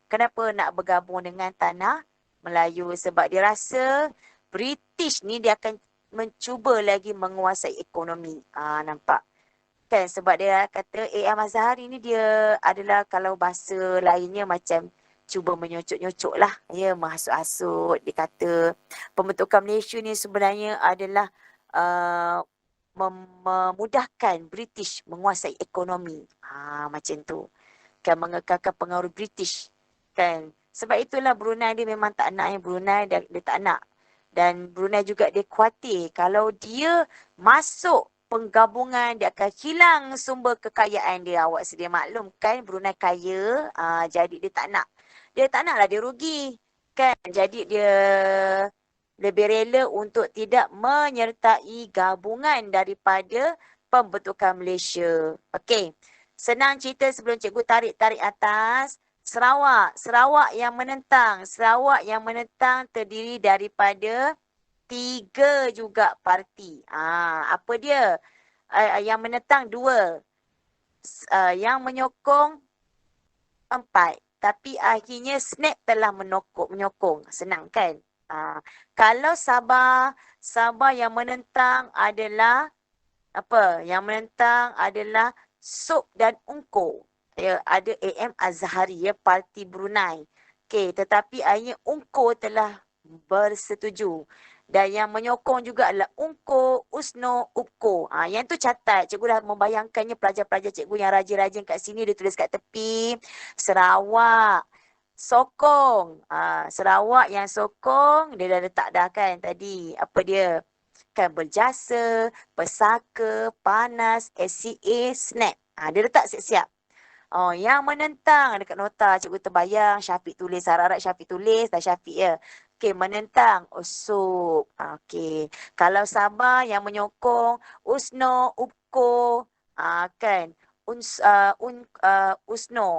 Kenapa nak bergabung dengan tanah Melayu? Sebab dia rasa British ni dia akan mencuba lagi menguasai ekonomi. Nampak? Kan sebab dia kata A.M. Azhari ni dia adalah kalau bahasa lainnya macam cuba menyocok-nyocok lah. Ya, menghasut-hasut. Dia kata pembentukan Malaysia ni sebenarnya adalah uh, memudahkan British menguasai ekonomi. Macam tu. Kan mengekalkan pengaruh British. Kan. Sebab itulah Brunei dia memang tak nak. Brunei dia tak nak. Dan Brunei juga dia khawatir kalau dia masuk penggabungan dia akan hilang sumber kekayaan dia. Awak sedia maklum kan Brunei kaya, jadi dia tak nak. Dia tak naklah dia rugi. Kan jadi dia lebih rela untuk tidak menyertai gabungan daripada pembentukan Malaysia. Okey. Senang cerita sebelum cikgu tarik atas. Sarawak yang menentang. Sarawak yang menentang terdiri daripada 3 juga parti. Apa dia? Yang menentang 2. Yang menyokong 4. Tapi akhirnya Snap telah menyokong. Senang kan? Kalau Sabah yang menentang adalah apa? Yang menentang adalah Sop dan Ungko. Ya, ada A.M. Azhari, ya, Parti Brunei. Okey, tetapi akhirnya Ungko telah bersetuju. Dan yang menyokong juga adalah Ungko, USNO, UPKO. Yang tu catat. Cikgu dah membayangkannya pelajar-pelajar cikgu yang rajin-rajin kat sini, dia tulis kat tepi. Sarawak sokong. Sarawak yang sokong, dia dah letak dah kan tadi. Apa dia? Kan Berjasa, Pesaka, Panas, SCA, Snap. Dia letak siap-siap. Yang menentang dekat nota cikgu terbayang Syafiq tulis, harap-harap Syafiq tulis, dah Syafiq ya. Okey, menentang Usop. Okey. Kalau Sabah yang menyokong USNO, UPKO, kan. USNO.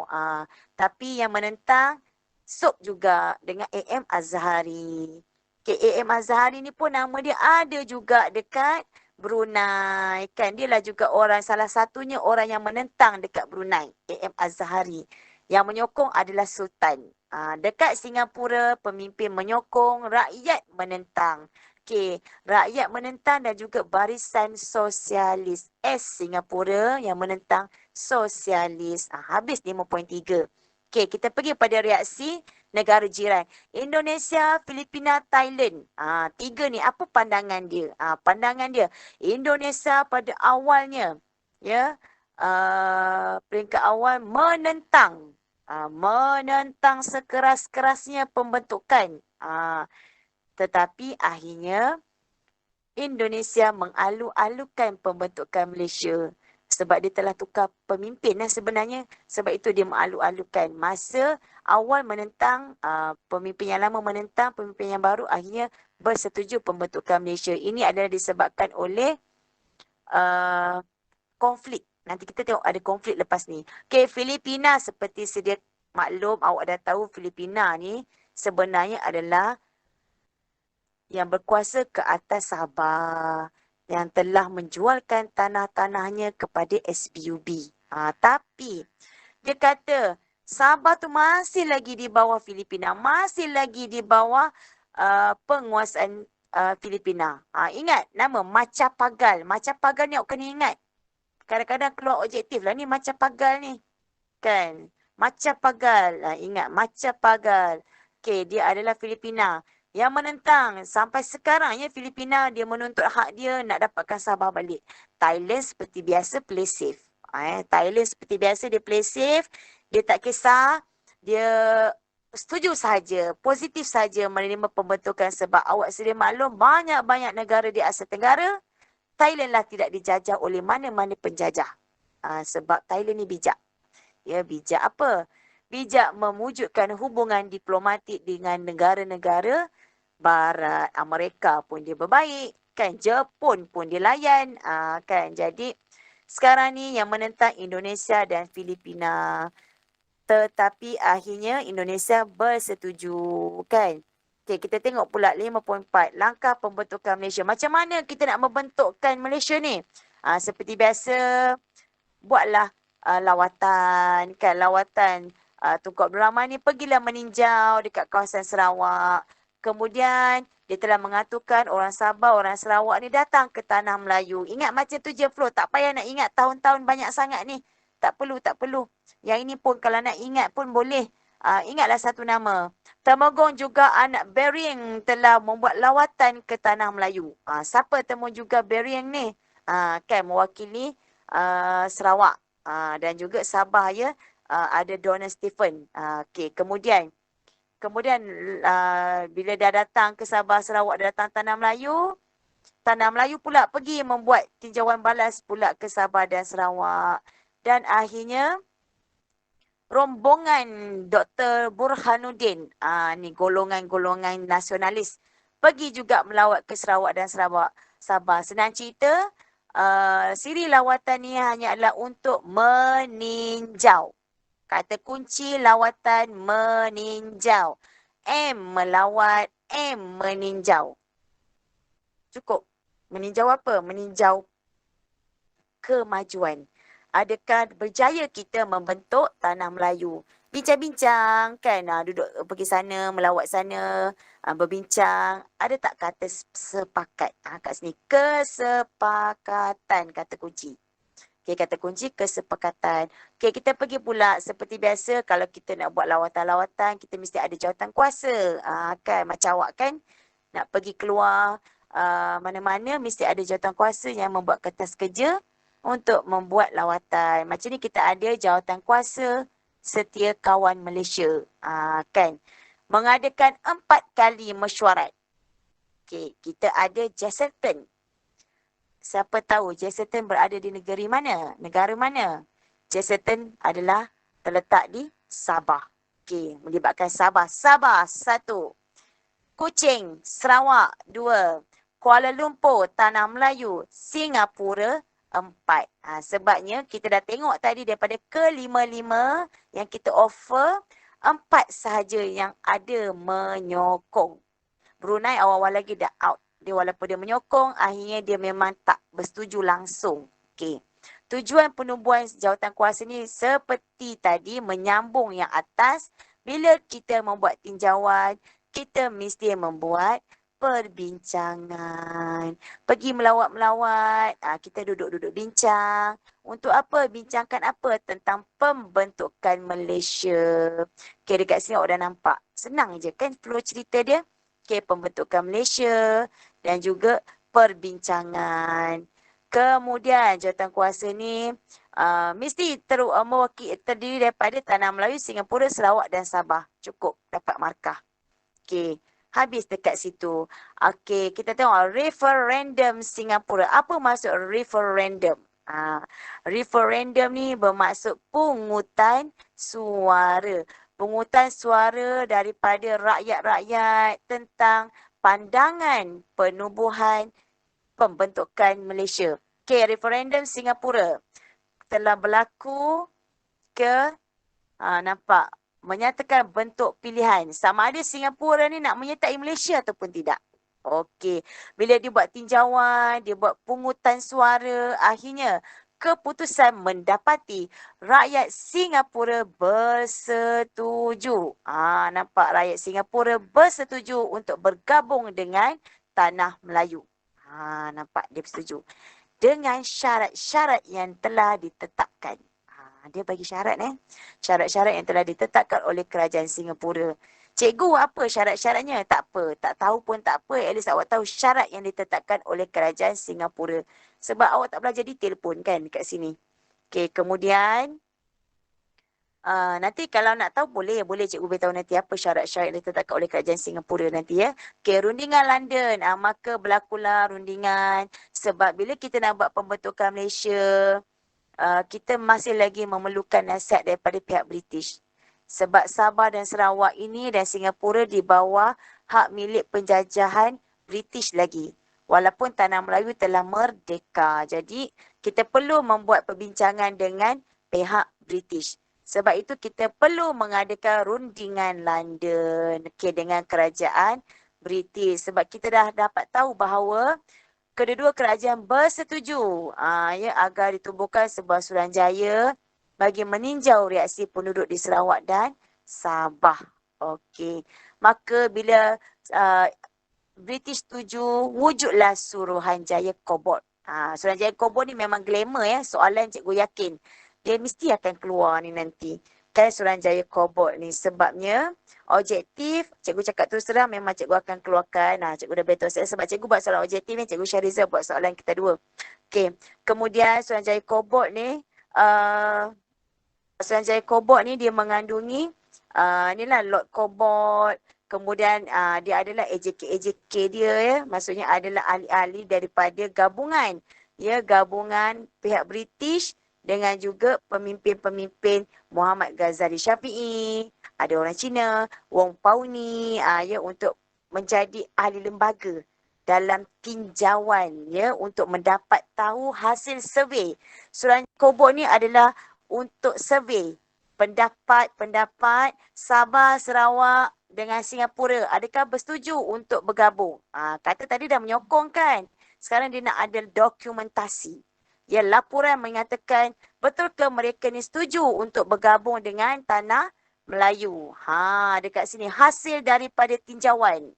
Tapi yang menentang Sop juga dengan A.M. Azhari. Okay, A.M. Azhari ni pun nama dia ada juga dekat Brunei. Kan dia lah juga salah satunya orang yang menentang dekat Brunei. A.M. Azhari. Yang menyokong adalah Sultan. Dekat Singapura, pemimpin menyokong, rakyat menentang. Okay, rakyat menentang dan juga Barisan Sosialis Singapura yang menentang sosialis. Habis 5.3. Okay, kita pergi pada reaksi negara jiran. Indonesia, Filipina, Thailand. 3 ni apa pandangan dia? Pandangan dia Indonesia pada awalnya ya peringkat awal menentang sekeras-kerasnya pembentukan. Tetapi akhirnya Indonesia mengalu-alukan pembentukan Malaysia. Sebab dia telah tukar pemimpin sebenarnya. Sebab itu dia mengalu-alukan. Masa awal menentang, pemimpin yang lama menentang, pemimpin yang baru akhirnya bersetuju pembentukan Malaysia. Ini adalah disebabkan oleh konflik. Nanti kita tengok ada konflik lepas ni. Okay, Filipina seperti sedia maklum, awak dah tahu Filipina ni sebenarnya adalah yang berkuasa ke atas Sabah, yang telah menjualkan tanah-tanahnya kepada SPUB. Tapi dia kata Sabah tu masih lagi di bawah Filipina, masih lagi di bawah penguasaan Filipina. Ingat nama Macapagal. Macapagal ni awak kena ingat. Kadang-kadang keluar objektif lah ni Macapagal ni. Kan? Macapagal. Ingat Macapagal. Okay, dia adalah Filipina. Yang menentang sampai sekarang ya Filipina dia menuntut hak dia nak dapatkan Sabah balik. Thailand seperti biasa play safe. Thailand seperti biasa dia play safe, dia tak kisah, dia setuju saja, positif saja menerima pembentukan sebab awak sedia maklum banyak-banyak negara di Asia Tenggara Thailand lah tidak dijajah oleh mana-mana penjajah. Sebab Thailand ni bijak. Ya, bijak apa? Bijak memwujudkan hubungan diplomatik dengan negara-negara Barat. Amerika pun dia berbaik. Kan, Jepun pun dia layan. Kan, jadi sekarang ni yang menentang Indonesia dan Filipina. Tetapi akhirnya Indonesia bersetuju. Kan. Okey, kita tengok pula 5.4, langkah pembentukan Malaysia. Macam mana kita nak membentukkan Malaysia ni? Seperti biasa, buatlah lawatan, kan, lawatan Tunku Abdul Rahman ni pergilah meninjau dekat kawasan Sarawak. Kemudian dia telah mengaturkan orang Sabah, orang Sarawak ni datang ke Tanah Melayu. Ingat macam tu je flow, tak payah nak ingat tahun-tahun banyak sangat ni. Tak perlu, tak perlu. Yang ini pun kalau nak ingat pun boleh. Ingatlah satu nama. Temenggong juga anak Bering telah membuat lawatan ke Tanah Melayu. Siapa temu juga Bering ni? Kan mewakili Sarawak dan juga Sabah ya. Ada Donna Stephen. Okey, kemudian bila dah datang ke Sabah, Sarawak, dah datang Tanah Melayu pula pergi membuat tinjauan balas pula ke Sabah dan Sarawak. Dan akhirnya rombongan Dr. Burhanuddin, ni golongan-golongan nasionalis, pergi juga melawat ke Sarawak dan Sabah. Senang cerita, siri lawatan ni hanya adalah untuk meninjau. Kata kunci lawatan meninjau. M melawat, M meninjau. Cukup. Meninjau apa? Meninjau kemajuan. Adakah berjaya kita membentuk Tanah Melayu? Bincang-bincang kan, duduk pergi sana, melawat sana, berbincang. Ada tak kata sepakat? Kat sini, kesepakatan kata kunci. Okay, kata kunci kesepakatan. Okay, kita pergi pula seperti biasa kalau kita nak buat lawatan-lawatan, kita mesti ada jawatan kuasa. Kan, macam awak kan, nak pergi keluar mana-mana, mesti ada jawatan kuasa yang membuat kertas kerja untuk membuat lawatan. Macam ni kita ada jawatan kuasa Setia Kawan Malaysia. Kan? Mengadakan 4 kali mesyuarat. Okay, kita ada Jesselton. Siapa tahu Jesselton berada di negeri mana? Negara mana? Jesselton adalah terletak di Sabah. Okay, melibatkan Sabah. Sabah 1. Kuching, Sarawak 2. Kuala Lumpur, Tanah Melayu, Singapura 4. Sebabnya kita dah tengok tadi daripada ke-5 yang kita offer, 4 sahaja yang ada menyokong. Brunei awal-awal lagi dah out. Dia walaupun dia menyokong, akhirnya dia memang tak bersetuju langsung. Okey. Tujuan penubuhan jawatan kuasa ni seperti tadi menyambung yang atas. Bila kita membuat tinjauan, kita mesti membuat perbincangan. Pergi melawat-melawat, kita duduk-duduk bincang. Untuk apa? Bincangkan apa? Tentang pembentukan Malaysia. Okay, dekat sini awak dah nampak. Senang je kan flow cerita dia. Okay, pembentukan Malaysia dan juga perbincangan. Kemudian jawatan kuasa ni mesti terdiri daripada Tanah Melayu, Singapura, Sarawak dan Sabah. Cukup dapat markah. Okey, habis dekat situ. Okey, kita tengok referendum Singapura. Apa maksud referendum? Referendum ni bermaksud pungutan suara. Pungutan suara daripada rakyat-rakyat tentang pandangan penubuhan pembentukan Malaysia. Okey, referendum Singapura telah berlaku nampak, menyatakan bentuk pilihan. Sama ada Singapura ni nak menyertai Malaysia ataupun tidak. Okey, bila dia buat tinjauan, dia buat pungutan suara, akhirnya keputusan mendapati rakyat Singapura bersetuju. Nampak rakyat Singapura bersetuju untuk bergabung dengan Tanah Melayu. Nampak dia bersetuju. Dengan syarat-syarat yang telah ditetapkan. Dia bagi syarat syarat-syarat yang telah ditetapkan oleh kerajaan Singapura. Cikgu, apa syarat-syaratnya? Tak apa, tak tahu pun tak apa. At least awak tahu syarat yang ditetapkan oleh kerajaan Singapura. Sebab awak tak belajar detail pun kan kat sini. Okey, kemudian nanti kalau nak tahu boleh cikgu beritahu nanti apa syarat-syarat yang ditetapkan oleh kerajaan Singapura nanti ya. Okey, rundingan London. Maka berlakulah rundingan sebab bila kita nak buat pembentukan Malaysia, kita masih lagi memerlukan nasihat daripada pihak British. Sebab Sabah dan Sarawak ini dan Singapura di bawah hak milik penjajahan British lagi. Walaupun Tanah Melayu telah merdeka. Jadi kita perlu membuat perbincangan dengan pihak British. Sebab itu kita perlu mengadakan rundingan London dengan kerajaan British. Sebab kita dah dapat tahu bahawa kedua-dua kerajaan bersetuju agar ditubuhkan sebuah Suruhanjaya bagi meninjau reaksi penduduk di Sarawak dan Sabah. Okey. Maka bila uh, British setuju, wujudlah Suruhanjaya Kobot. Suruhanjaya Kobot ni memang glamour ya. Soalan cikgu yakin dia mesti akan keluar ni nanti. Kan Suruhanjaya Kobot ni sebabnya objektif, cikgu cakap terus terang memang cikgu akan keluarkan. Cikgu dah beritahu saya sebab cikgu buat soalan objektif ni, cikgu Syariza buat soalan kita dua. Okey. Kemudian Suruhanjaya Kobot ni, Suruhanjaya Kobot ni dia mengandungi inilah Lord Kobot. Kemudian dia adalah AJK dia ya. Maksudnya adalah ahli-ahli daripada gabungan. Ya, gabungan pihak British dengan juga pemimpin-pemimpin Muhammad Ghazali Syafi'i, ada orang Cina, Wong Pao Ni, ya, untuk menjadi ahli lembaga dalam tinjauan ya untuk mendapat tahu hasil survey. Suruhanjaya Kobot ni adalah untuk survey pendapat Sabah, Sarawak dengan Singapura. Adakah bersetuju untuk bergabung? Kata tadi dah menyokong kan? Sekarang dia nak ada dokumentasi. Ya, laporan mengatakan betulkah mereka ni setuju untuk bergabung dengan Tanah Melayu. Dekat sini hasil daripada tinjauan.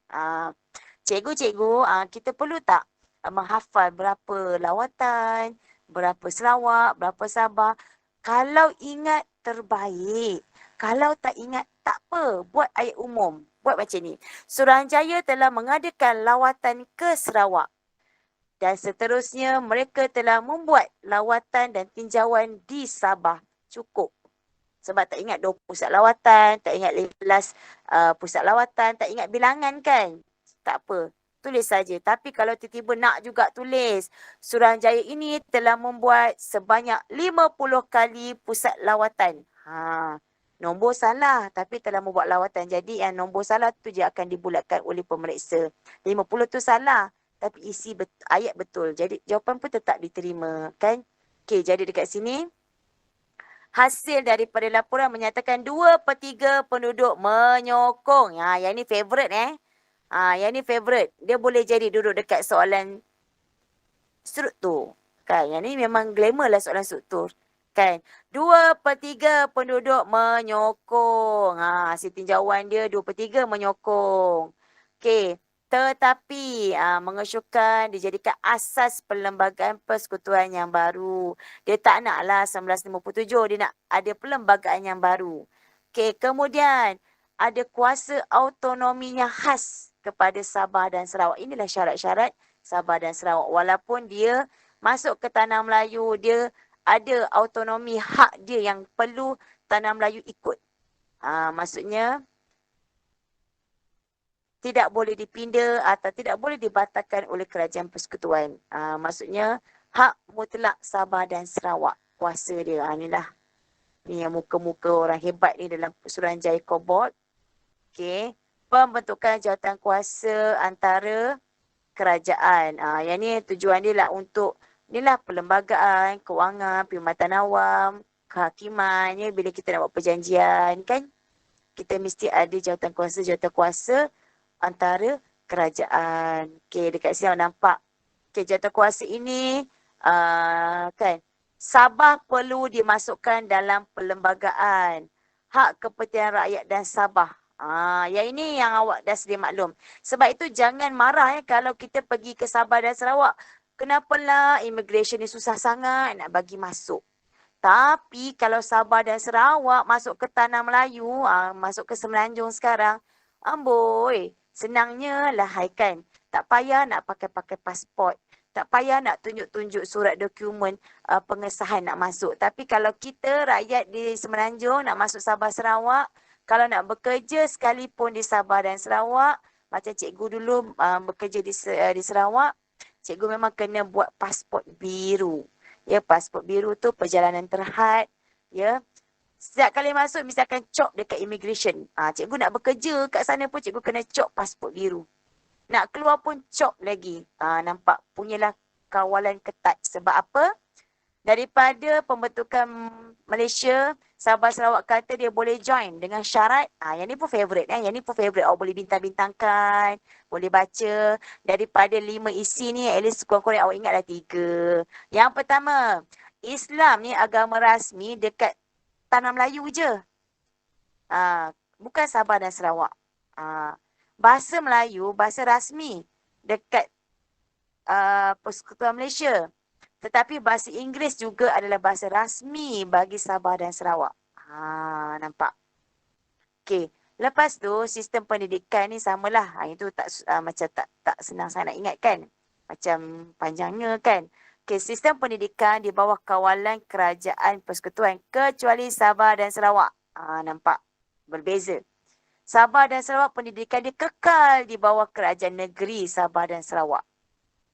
Cikgu-cikgu, kita perlu tak menghafal berapa lawatan, berapa Sarawak, berapa Sabah. Kalau ingat terbaik. Kalau tak ingat tak apa. Buat ayat umum. Buat macam ni. Suruhanjaya telah mengadakan lawatan ke Sarawak. Dan seterusnya mereka telah membuat lawatan dan tinjauan di Sabah. Cukup. Sebab tak ingat 20 pusat lawatan, tak ingat 15 pusat lawatan, tak ingat bilangan kan. Tak apa. Tulis saja. Tapi kalau tiba-tiba nak juga tulis, Suruhanjaya ini telah membuat sebanyak 50 kali pusat lawatan. Nombor salah tapi telah membuat lawatan. Jadi yang nombor salah tu je akan dibulatkan oleh pemeriksa. 50 tu salah tapi isi ayat betul. Jadi jawapan pun tetap diterima kan. Okey, jadi dekat sini hasil daripada laporan menyatakan 2/3 penduduk menyokong. Yang ni favourite yang ni favourite. Dia boleh jadi duduk dekat soalan struktur. Kan? Yang ni memang glamour lah soalan struktur. Kan? 2/3 penduduk menyokong. Hasil tinjauan dia 2/3 menyokong. Okey. Tetapi mengesyorkan dijadikan asas perlembagaan persekutuan yang baru. Dia tak naklah 1957. Dia nak ada perlembagaan yang baru. Okey. Kemudian ada kuasa autonominya khas kepada Sabah dan Sarawak. Inilah syarat-syarat Sabah dan Sarawak. Walaupun dia masuk ke Tanah Melayu, dia ada autonomi hak dia yang perlu Tanah Melayu ikut. Maksudnya tidak boleh dipinda atau tidak boleh dibatalkan oleh kerajaan persekutuan. Maksudnya hak mutlak Sabah dan Sarawak. Kuasa dia. Inilah. Ni yang muka-muka orang hebat ni dalam Suruhanjaya Kobot. Okey. Pembentukan jawatan kuasa antara kerajaan. Yang ni tujuan dia lah untuk inilah perlembagaan, kewangan, perkhidmatan awam, kehakiman. Ya, bila kita nak buat perjanjian kan, kita mesti ada jawatan kuasa antara kerajaan. Okey, dekat sini awak nampak. Okey, jawatan kuasa ini kan, Sabah perlu dimasukkan dalam perlembagaan. Hak kepentingan rakyat dan Sabah. Yang ini yang awak dah sedia maklum. Sebab itu jangan marah kalau kita pergi ke Sabah dan Sarawak. Kenapalah immigration ni susah sangat nak bagi masuk. Tapi kalau Sabah dan Sarawak masuk ke Tanah Melayu, masuk ke Semenanjung sekarang, amboi, senangnya lah kan. Tak payah nak pakai pasport. Tak payah nak tunjuk-tunjuk surat dokumen pengesahan nak masuk. Tapi kalau kita rakyat di Semenanjung nak masuk Sabah Sarawak, kalau nak bekerja sekalipun di Sabah dan Sarawak, macam cikgu dulu bekerja di Sarawak, cikgu memang kena buat pasport biru. Ya, pasport biru tu perjalanan terhad. Ya, setiap kali masuk mesti akan cop dekat immigration. Cikgu nak bekerja kat sana pun cikgu kena cop pasport biru. Nak keluar pun cop lagi. Nampak punyalah kawalan ketat. Sebab apa? Daripada pembentukan Malaysia, Sabah Sarawak kata dia boleh join dengan syarat, yang ni pun favourite yang ni pun favourite, awak boleh bintang-bintangkan, boleh baca. Daripada 5 isi ni, at least kurang-kurang awak ingatlah 3. Yang pertama, Islam ni agama rasmi dekat tanah Melayu je. Bukan Sabah dan Sarawak. Bahasa Melayu, bahasa rasmi dekat Persekutuan Malaysia. Tetapi bahasa Inggeris juga adalah bahasa rasmi bagi Sabah dan Sarawak. Nampak? Okey. Lepas tu, sistem pendidikan ni samalah. Itu macam tak senang saya nak ingat kan. Macam panjangnya kan. Okey, sistem pendidikan di bawah kawalan Kerajaan Persekutuan kecuali Sabah dan Sarawak. Nampak? Berbeza. Sabah dan Sarawak pendidikan dia kekal di bawah Kerajaan Negeri Sabah dan Sarawak.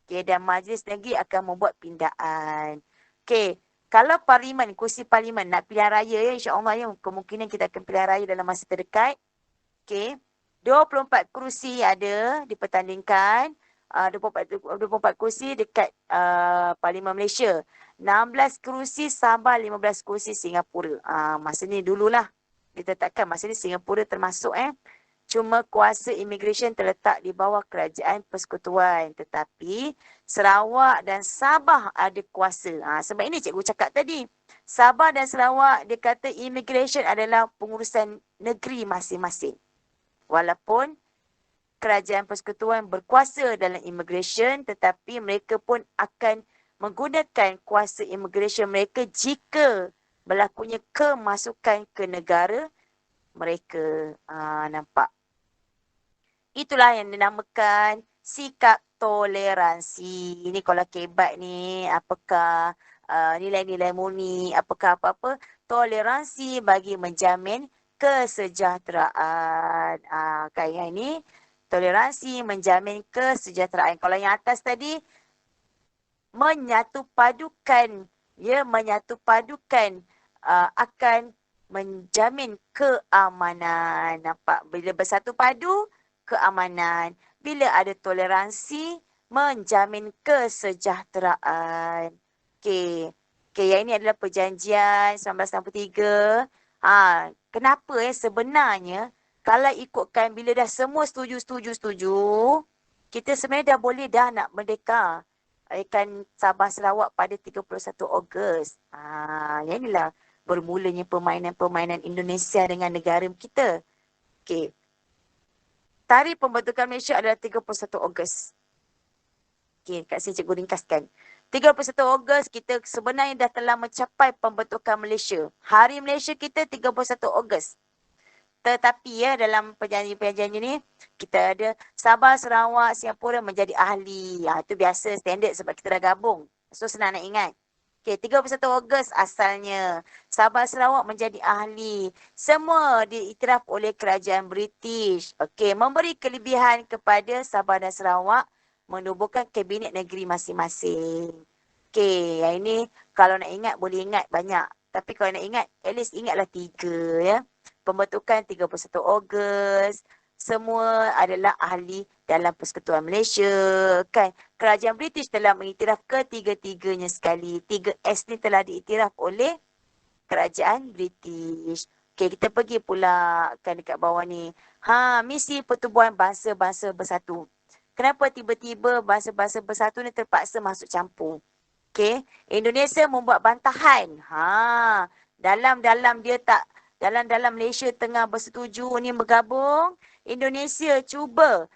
Okay, dan Majlis Negeri akan membuat pindaan. Okay, kalau parlimen, kursi parlimen nak pilihan raya ya, insyaAllah ya, kemungkinan kita akan pilihan raya dalam masa terdekat. Okay, 24 kursi ada dipertandingkan. 24 kursi dekat Parlimen Malaysia. 16 kursi Sabah, 15 kursi Singapura. Masa ni dululah ditetapkan, masa ni Singapura termasuk Cuma kuasa immigration terletak di bawah Kerajaan Persekutuan. Tetapi Sarawak dan Sabah ada kuasa. Sebab ini cikgu cakap tadi. Sabah dan Sarawak dia kata immigration adalah pengurusan negeri masing-masing. Walaupun Kerajaan Persekutuan berkuasa dalam immigration, tetapi mereka pun akan menggunakan kuasa immigration mereka jika berlakunya kemasukan ke negara mereka. Nampak? Itulah yang dinamakan sikap toleransi. Ini kalau kebat ni, apakah nilai-nilai murni, apakah apa-apa. Toleransi bagi menjamin kesejahteraan. Kan yang ini, toleransi menjamin kesejahteraan. Kalau yang atas tadi, menyatupadukan akan menjamin keamanan. Nampak? Bila bersatu padu, keamanan. Bila ada toleransi, menjamin kesejahteraan. Okey. Okey, yang ini adalah perjanjian 1963. Kenapa sebenarnya kalau ikutkan bila dah semua setuju, kita sebenarnya dah boleh dah nak merdeka. Ikan Sabah Sarawak pada 31 Ogos. Yang inilah bermulanya permainan Indonesia dengan negara kita. Okey. Tarikh pembentukan Malaysia adalah 31 Ogos. Okey, kat sini cikgu ringkaskan. 31 Ogos kita sebenarnya dah telah mencapai pembentukan Malaysia. Hari Malaysia kita 31 Ogos. Tetapi dalam perjanjian ni kita ada Sabah, Sarawak, Singapura menjadi ahli. Itu biasa standard sebab kita dah gabung. So senang nak ingat. Okey, 31 Ogos asalnya. Sabah Sarawak menjadi ahli. Semua diiktiraf oleh kerajaan British. Okey, memberi kelebihan kepada Sabah dan Sarawak menubuhkan kabinet negeri masing-masing. Okey, yang ini kalau nak ingat boleh ingat banyak. Tapi kalau nak ingat, at least ingatlah 3 ya. Pembentukan 31 Ogos. Semua adalah ahli dalam Persekutuan Malaysia. Kan? Kerajaan British telah mengiktiraf ketiga-tiganya sekali. 3S ni telah diiktiraf oleh Kerajaan British. Okey, kita pergi pula kan dekat bawah ni. Misi Pertubuhan Bangsa-Bangsa Bersatu. Kenapa tiba-tiba bangsa-bangsa bersatu ni terpaksa masuk campur? Okey, Indonesia membuat bantahan. Dalam dalam Malaysia tengah bersetuju ni bergabung, Indonesia cuba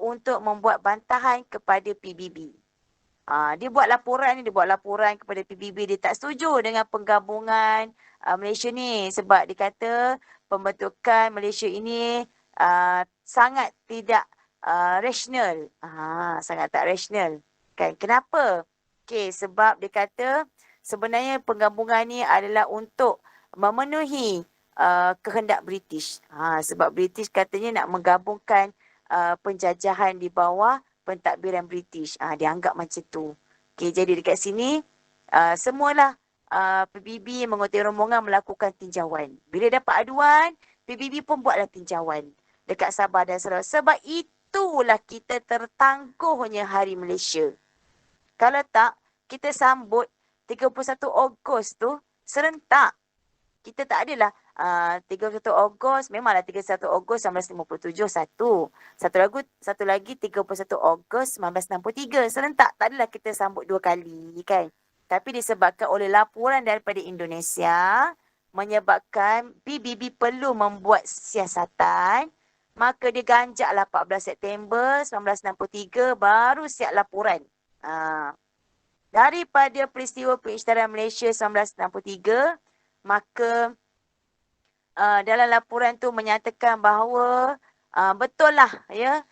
untuk membuat bantahan kepada PBB. Dia buat laporan kepada PBB, dia tak setuju dengan penggabungan Malaysia ni sebab dia kata pembentukan Malaysia ini sangat tidak rasional. Sangat tak rasional. Kan? Kenapa? Okey, sebab dia kata sebenarnya penggabungan ni adalah untuk memenuhi kehendak British. Sebab British katanya nak menggabungkan penjajahan di bawah pentadbiran British. Dianggap macam tu. Okey, jadi dekat sini semualah PBB mengutip rombongan melakukan tinjauan. Bila dapat aduan, PBB pun buatlah tinjauan dekat Sabah dan Sarawak. Sebab itulah kita tertangguhnya Hari Malaysia. Kalau tak, kita sambut 31 Ogos tu serentak. Kita tak adalah 31 Ogos, memanglah 31 Ogos 1957 satu. Satu lagi 31 Ogos 1963 serentak. Tak adalah kita sambut dua kali kan. Tapi disebabkan oleh laporan daripada Indonesia menyebabkan PBB perlu membuat siasatan, maka dia ganjaklah 14 September 1963 baru siap laporan. Daripada peristiwa pengisytiharan Malaysia 1963, maka dalam laporan tu menyatakan bahawa betul lah ya,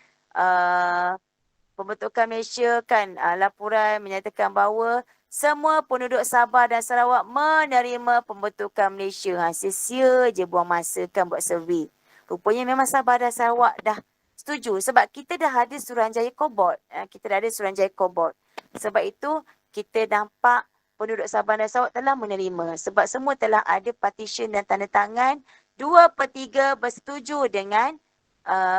pembentukan Malaysia kan, laporan menyatakan bahawa semua penduduk Sabah dan Sarawak menerima pembentukan Malaysia. Sia-sia je buang masa kan buat survey. Rupanya memang Sabah dan Sarawak dah setuju sebab kita dah ada Suruhanjaya Kobot. Sebab itu kita nampak penduduk Sabah dan Sarawak telah menerima sebab semua telah ada partition dan tanda tangan 2/3 bersetuju dengan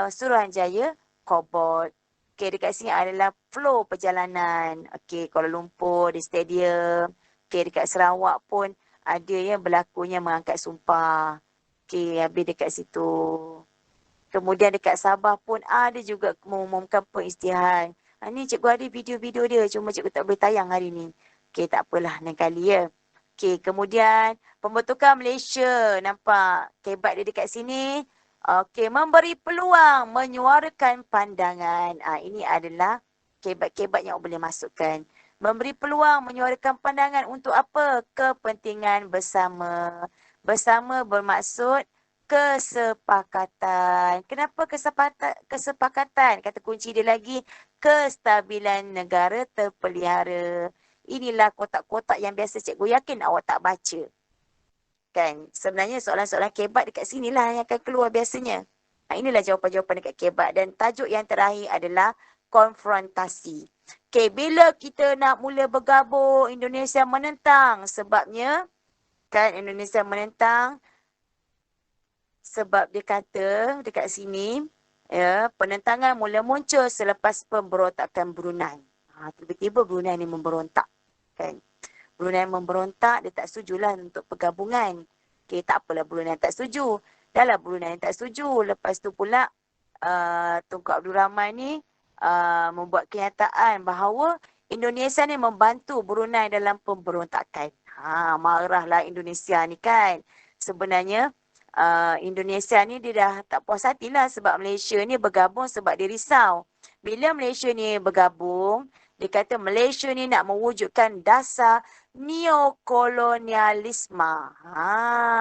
Suruhanjaya Kobot. Okey, dekat sini adalah flow perjalanan. Okey, Kuala Lumpur di stadium. Okey, dekat Sarawak pun ada yang berlakunya mengangkat sumpah. Okey, habis dekat situ. Kemudian dekat Sabah pun ada juga mengumumkan pengisytiharan. Ni cikgu ada video-video dia, cuma cikgu tak boleh tayang hari ni. Okey, tak apalah, lain kali ya. Okey, kemudian pembentukan Malaysia, nampak kebat dia dekat sini. Okey, memberi peluang menyuarakan pandangan. Ini adalah kebat-kebat yang boleh masukkan. Memberi peluang menyuarakan pandangan untuk apa? Kepentingan bersama. Bersama bermaksud kesepakatan. Kenapa kesepakatan? Kata kunci dia lagi, kestabilan negara terpelihara. Inilah kotak-kotak yang biasa cikgu yakin awak tak baca. Kan? Sebenarnya soalan-soalan kebat dekat sinilah yang akan keluar biasanya. Inilah jawapan-jawapan dekat kebat. Dan tajuk yang terakhir adalah konfrontasi. Okay, bila kita nak mula bergabung, Indonesia menentang. Sebabnya, kan Indonesia menentang sebab dia kata dekat sini, ya, penentangan mula muncul selepas pemberontakan Brunei. Tiba-tiba Brunei ni memberontak. Kan? Brunei memberontak, dia tak setujulah untuk pergabungan. Okay, tak apalah Brunei tak setuju. Dahlah Brunei tak setuju. Lepas tu pula Tunku Abdul Rahman ni membuat kenyataan bahawa Indonesia ni membantu Brunei dalam pemberontakan. Marahlah Indonesia ni kan. Sebenarnya Indonesia ni dia dah tak puas hatilah sebab Malaysia ni bergabung sebab dia risau. Bila Malaysia ni bergabung, dia kata Malaysia ni nak mewujudkan dasar neokolonialisme.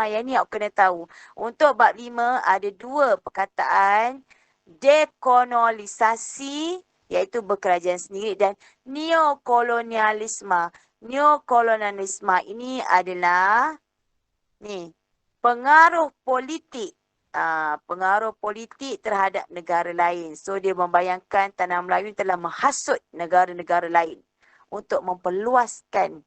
Yang ni awak kena tahu. Untuk bab 5 ada dua perkataan, dekolonisasi iaitu berkerajaan sendiri dan neokolonialisme. Neokolonialisme ini adalah pengaruh politik. Pengaruh politik terhadap negara lain. So dia membayangkan tanah Melayu telah menghasut negara-negara lain untuk memperluaskan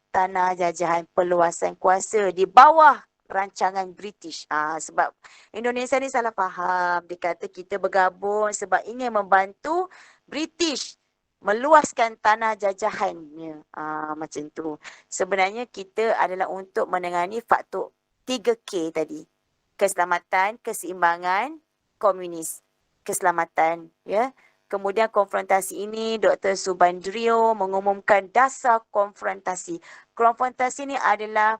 tanah jajahan, perluasan kuasa di bawah rancangan British. Sebab Indonesia ni salah faham. Dia kata kita bergabung sebab ingin membantu British meluaskan tanah jajahannya. Macam tu. Sebenarnya kita adalah untuk menangani faktor 3K tadi. Keselamatan, keseimbangan, komunis. Keselamatan, ya. Kemudian konfrontasi ini, Dr. Subandrio mengumumkan dasar konfrontasi. Konfrontasi ini adalah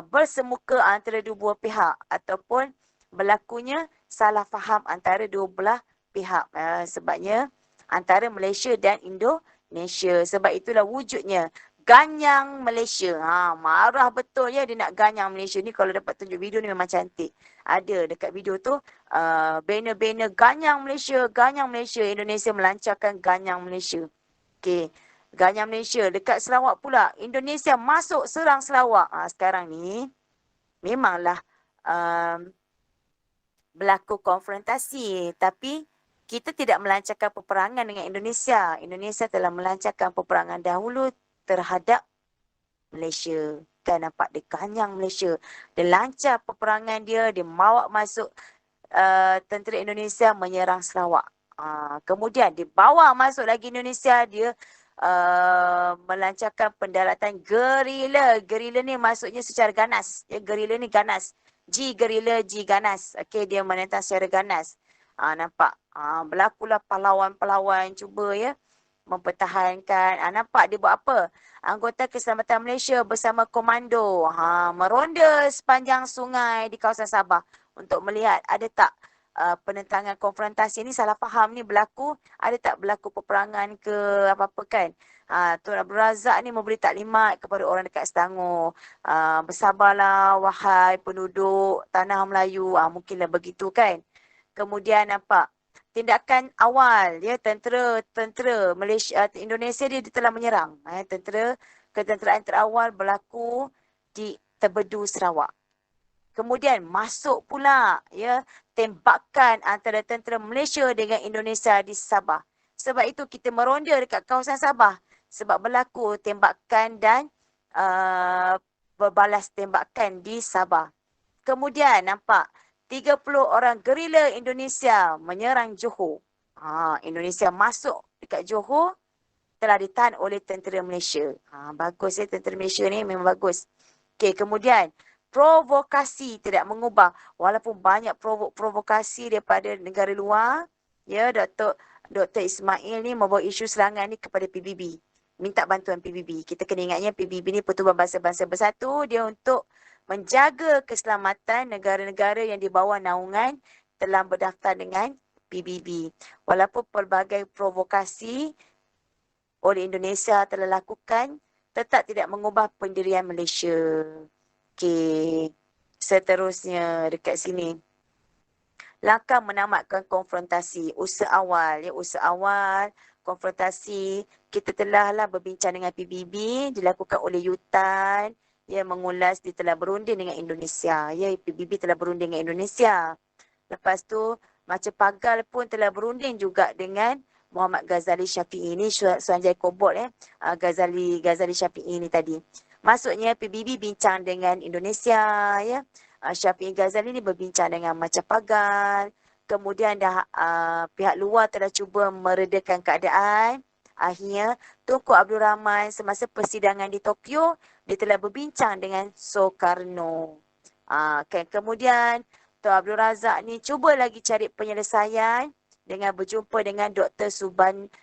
bersemuka antara dua buah pihak ataupun berlakunya salah faham antara dua belah pihak. Sebabnya antara Malaysia dan Indonesia. Sebab itulah wujudnya ganyang Malaysia. Marah betul ya dia nak ganyang Malaysia ni. Kalau dapat tunjuk video ni memang cantik. Ada dekat video tu banner-banner ganyang Malaysia, Indonesia melancarkan ganyang Malaysia. Okey. Ganyang Malaysia dekat Sarawak pula. Indonesia masuk serang Sarawak. Sekarang ni memanglah berlaku konfrontasi, tapi kita tidak melancarkan peperangan dengan Indonesia. Indonesia telah melancarkan peperangan dahulu terhadap Malaysia. Kan nampak dia ganyang Malaysia. Dia lancar peperangan dia, dia bawa masuk tentera Indonesia menyerang Sarawak. Kemudian dia bawa masuk lagi Indonesia, dia melancarkan pendaratan gerila. Gerila ni maksudnya secara ganas. Ya, gerila ni ganas. Gerila, ganas. Okey, dia menentang secara ganas. Nampak? Berlakulah pahlawan-pahlawan cuba ya mempertahankan. Nampak dia buat apa? Anggota Keselamatan Malaysia bersama komando meronda sepanjang sungai di kawasan Sabah untuk melihat ada tak penentangan konfrontasi ni, salah faham ni berlaku, ada tak berlaku peperangan ke apa-apa kan. Tun Abdul Razak ni memberi taklimat kepada orang dekat Selangor. Bersabarlah wahai penduduk tanah Melayu. Mungkinlah begitu kan. Kemudian nampak tindakan awal ya tentera Malaysia Indonesia dia telah menyerang. Tentera ketenteraan terawal berlaku di Tebedu Sarawak. Kemudian masuk pula ya tembakan antara tentera Malaysia dengan Indonesia di Sabah. Sebab itu kita meronda dekat kawasan Sabah sebab berlaku tembakan dan berbalas tembakan di Sabah. Kemudian nampak 30 orang gerila Indonesia menyerang Johor. Indonesia masuk dekat Johor telah ditahan oleh tentera Malaysia. Bagus ya, tentera Malaysia ni memang bagus. Okey, kemudian provokasi tidak mengubah. Walaupun banyak provokasi daripada negara luar, ya, Dr. Ismail ni membawa isu serangan ni kepada PBB. Minta bantuan PBB. Kita kena ingatnya PBB ni Pertubuhan Bangsa-Bangsa Bersatu, dia untuk menjaga keselamatan negara-negara yang di bawah naungan telah berdaftar dengan PBB. Walaupun pelbagai provokasi oleh Indonesia telah lakukan, tetap tidak mengubah pendirian Malaysia. Okey, seterusnya dekat sini. Langkah menamatkan konfrontasi, usaha awal, konfrontasi. Kita telahlah berbincang dengan PBB, dilakukan oleh Yutan, mengulas dia telah berunding dengan Indonesia. PBB telah berunding dengan Indonesia. Lepas tu, macam Pagal pun telah berunding juga dengan Muhammad Ghazali Syafi'i ni, Suanjai Kobot Ghazali Syafi'i ni tadi. Maksudnya PBB bincang dengan Indonesia, ya. Syafi'i Ghazali ni berbincang dengan Macam Pagal. Kemudian pihak luar telah cuba meredakan keadaan. Akhirnya, Tunku Abdul Rahman semasa persidangan di Tokyo, dia telah berbincang dengan Soekarno. Kemudian, Dr. Abdul Razak ni cuba lagi cari penyelesaian dengan berjumpa dengan Dr.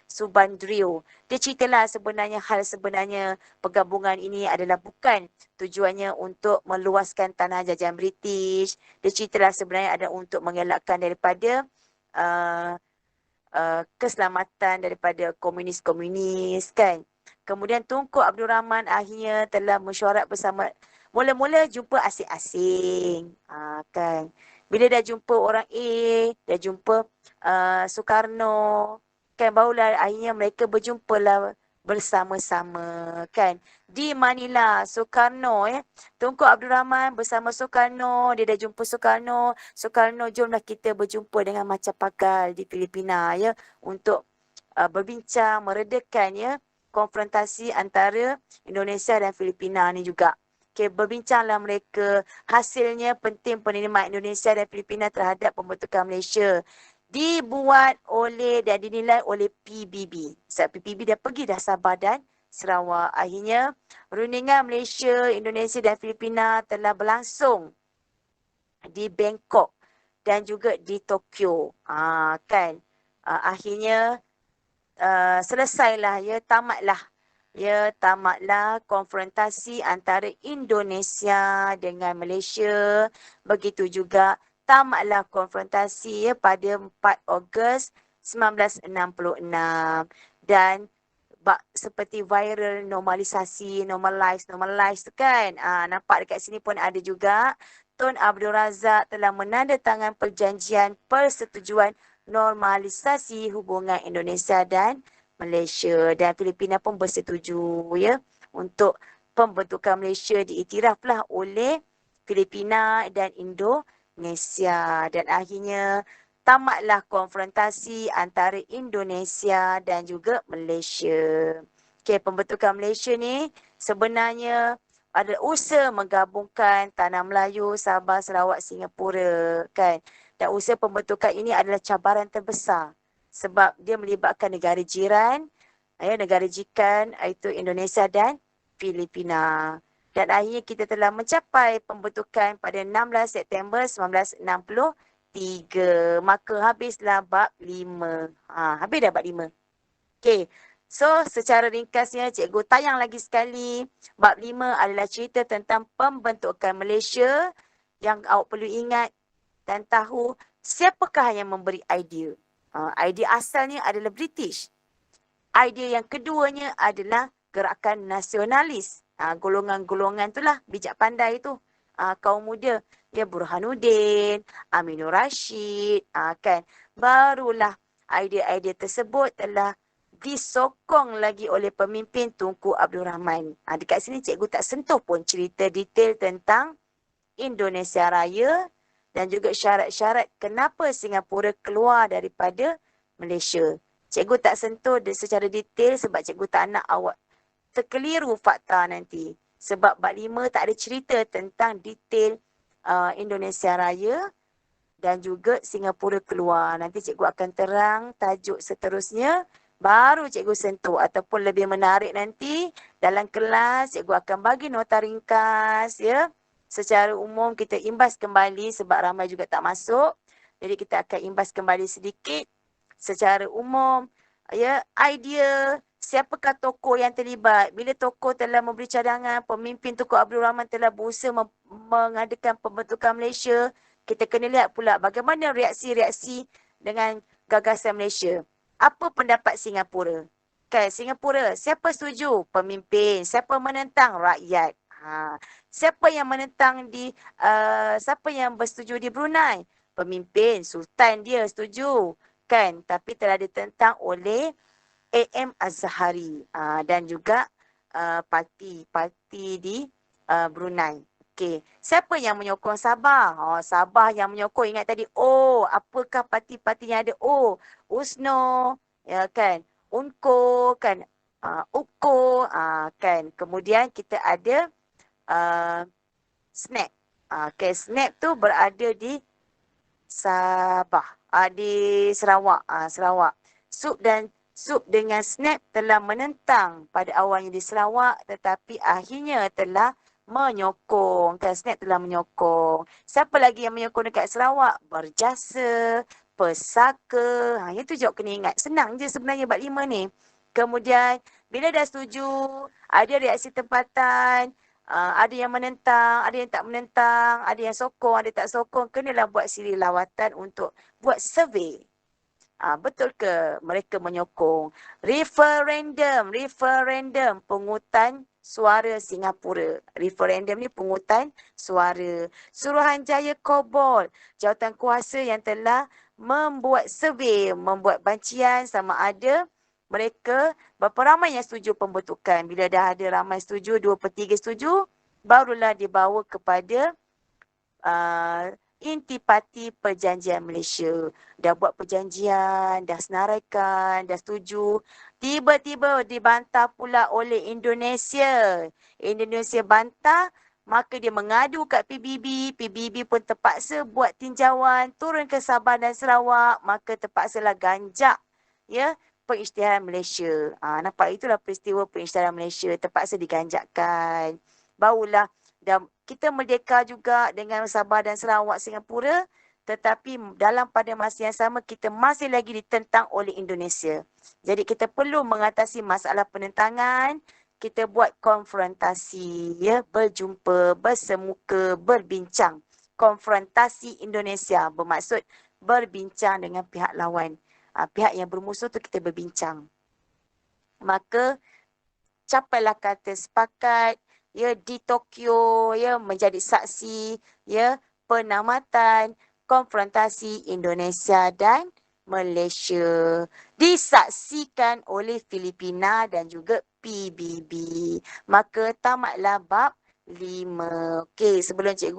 Subandrio. Dia ceritalah hal sebenarnya pergabungan ini adalah bukan tujuannya untuk meluaskan tanah jajahan British. Dia ceritalah sebenarnya ada untuk mengelakkan daripada keselamatan daripada komunis-komunis kan. Kemudian Tunku Abdul Rahman akhirnya telah mesyuarat bersama. Mula-mula jumpa asing-asing kan. Bila dah jumpa orang A, dah jumpa Soekarno, kan barulah akhirnya mereka berjumpalah bersama-sama kan. Di Manila, Soekarno Tunku Abdul Rahman bersama Soekarno, dia dah jumpa Soekarno. Soekarno, jomlah kita berjumpa dengan Macam Pagal di Filipina untuk berbincang, meredakan konfrontasi antara Indonesia dan Filipina ni juga. Berbincanglah mereka. Hasilnya penting penerimaan Indonesia dan Filipina terhadap pembentukan Malaysia dibuat oleh dan dinilai oleh PBB. Sebab PBB dah pergi dah Sabah dan Sarawak. Akhirnya rundingan Malaysia, Indonesia dan Filipina telah berlangsung di Bangkok dan juga di Tokyo. Kan. Akhirnya selesailah tamatlah konfrontasi antara Indonesia dengan Malaysia. Begitu juga tamatlah konfrontasi pada 4 Ogos 1966. Dan seperti viral normalisasi, normalize kan. Nampak dekat sini pun ada juga. Tun Abdul Razak telah menandatangan perjanjian persetujuan normalisasi hubungan Indonesia dan Malaysia, dan Filipina pun bersetuju untuk pembentukan Malaysia diiktiraflah oleh Filipina dan Indonesia. Dan akhirnya tamatlah konfrontasi antara Indonesia dan juga Malaysia. Pembentukan Malaysia ni sebenarnya ada usaha menggabungkan tanah Melayu, Sabah, Sarawak, Singapura kan. Dan usaha pembentukan ini adalah cabaran terbesar sebab dia melibatkan negara jiran negara jikan iaitu Indonesia dan Filipina. Dan akhirnya kita telah mencapai pembentukan pada 16 September 1963. Maka habislah bab 5. Habis dah bab 5. Okey. So, secara ringkasnya, cikgu tayang lagi sekali. Bab 5 adalah cerita tentang pembentukan Malaysia yang awak perlu ingat dan tahu siapakah yang memberi idea. Idea asalnya adalah British. Idea yang keduanya adalah gerakan nasionalis. Golongan-golongan itulah bijak pandai tu. Kaum muda. Ya, Burhanuddin, Aminur Rashid, kan. Barulah idea-idea tersebut telah disokong lagi oleh pemimpin Tunku Abdul Rahman. Dekat sini cikgu tak sentuh pun cerita detail tentang Indonesia Raya dan juga syarat-syarat kenapa Singapura keluar daripada Malaysia. Cikgu tak sentuh secara detail sebab cikgu tak nak awak terkeliru fakta nanti. Sebab bab 5 tak ada cerita tentang detail Indonesia Raya dan juga Singapura keluar. Nanti cikgu akan terang tajuk seterusnya. Baru cikgu sentuh ataupun lebih menarik nanti dalam kelas cikgu akan bagi nota ringkas ya. Secara umum kita imbas kembali sebab ramai juga tak masuk. Jadi kita akan imbas kembali sedikit secara umum ya, idea siapakah tokoh yang terlibat. Bila tokoh telah memberi cadangan, pemimpin Tunku Abdul Rahman telah berusaha mengadakan pembentukan Malaysia, kita kena lihat pula bagaimana reaksi-reaksi dengan gagasan Malaysia. Apa pendapat Singapura? Singapura, siapa setuju? Pemimpin. Siapa menentang? Rakyat. Siapa yang menentang siapa yang bersetuju di Brunei? Pemimpin, sultan dia setuju. Kan? Tapi telah ditentang oleh A.M. Azhari dan juga parti di Brunei. Okey, siapa yang menyokong Sabah? Sabah yang menyokong, ingat tadi apakah parti-parti yang ada USNO, ya kan? UNCO kan? UKO kan? Kemudian kita ada SNAP. SNAP tu berada di Sabah, di Sarawak. Sarawak. SUP dengan SNAP telah menentang pada awalnya di Sarawak tetapi akhirnya telah menyokong. SNAP telah menyokong. Siapa lagi yang menyokong dekat Sarawak? Berjasa, Pesaka. Yang tu je kena ingat. Senang je sebenarnya bab 5 ni. Kemudian bila dah setuju, ada reaksi tempatan, ada yang menentang, ada yang tak menentang, ada yang sokong, ada tak sokong. Kenalah buat siri lawatan untuk buat survey. Betul ke mereka menyokong referendum, pungutan suara Singapura. Referendum ni pungutan suara. Suruhanjaya Kobol, jawatan kuasa yang telah membuat survey, membuat bancian sama ada mereka berapa ramai yang setuju pembentukan. Bila dah ada ramai setuju, 2/3 setuju, barulah dibawa kepada Intipati Perjanjian Malaysia. Dah buat perjanjian, dah senaraikan, dah setuju. Tiba-tiba dibantah pula oleh Indonesia. Indonesia bantah, maka dia mengadu kat PBB. PBB pun terpaksa buat tinjauan, turun ke Sabah dan Sarawak. Maka terpaksalah ganjak ya, pengisytiharan Malaysia. Nampak itulah peristiwa pengisytiharan Malaysia. Terpaksa diganjakkan. Barulah kita merdeka juga dengan Sabah dan Sarawak Singapura, tetapi pada masa yang sama kita masih lagi ditentang oleh Indonesia. Jadi kita perlu mengatasi masalah penentangan, kita buat konfrontasi, ya, berjumpa, bersemuka, berbincang. Konfrontasi Indonesia bermaksud berbincang dengan pihak lawan. Pihak yang bermusuh tu kita berbincang. Maka capailah kata sepakat ya di Tokyo ya menjadi saksi ya penamatan konfrontasi Indonesia dan Malaysia disaksikan oleh Filipina dan juga PBB. Maka tamatlah bab 5. Okey, sebelum cikgu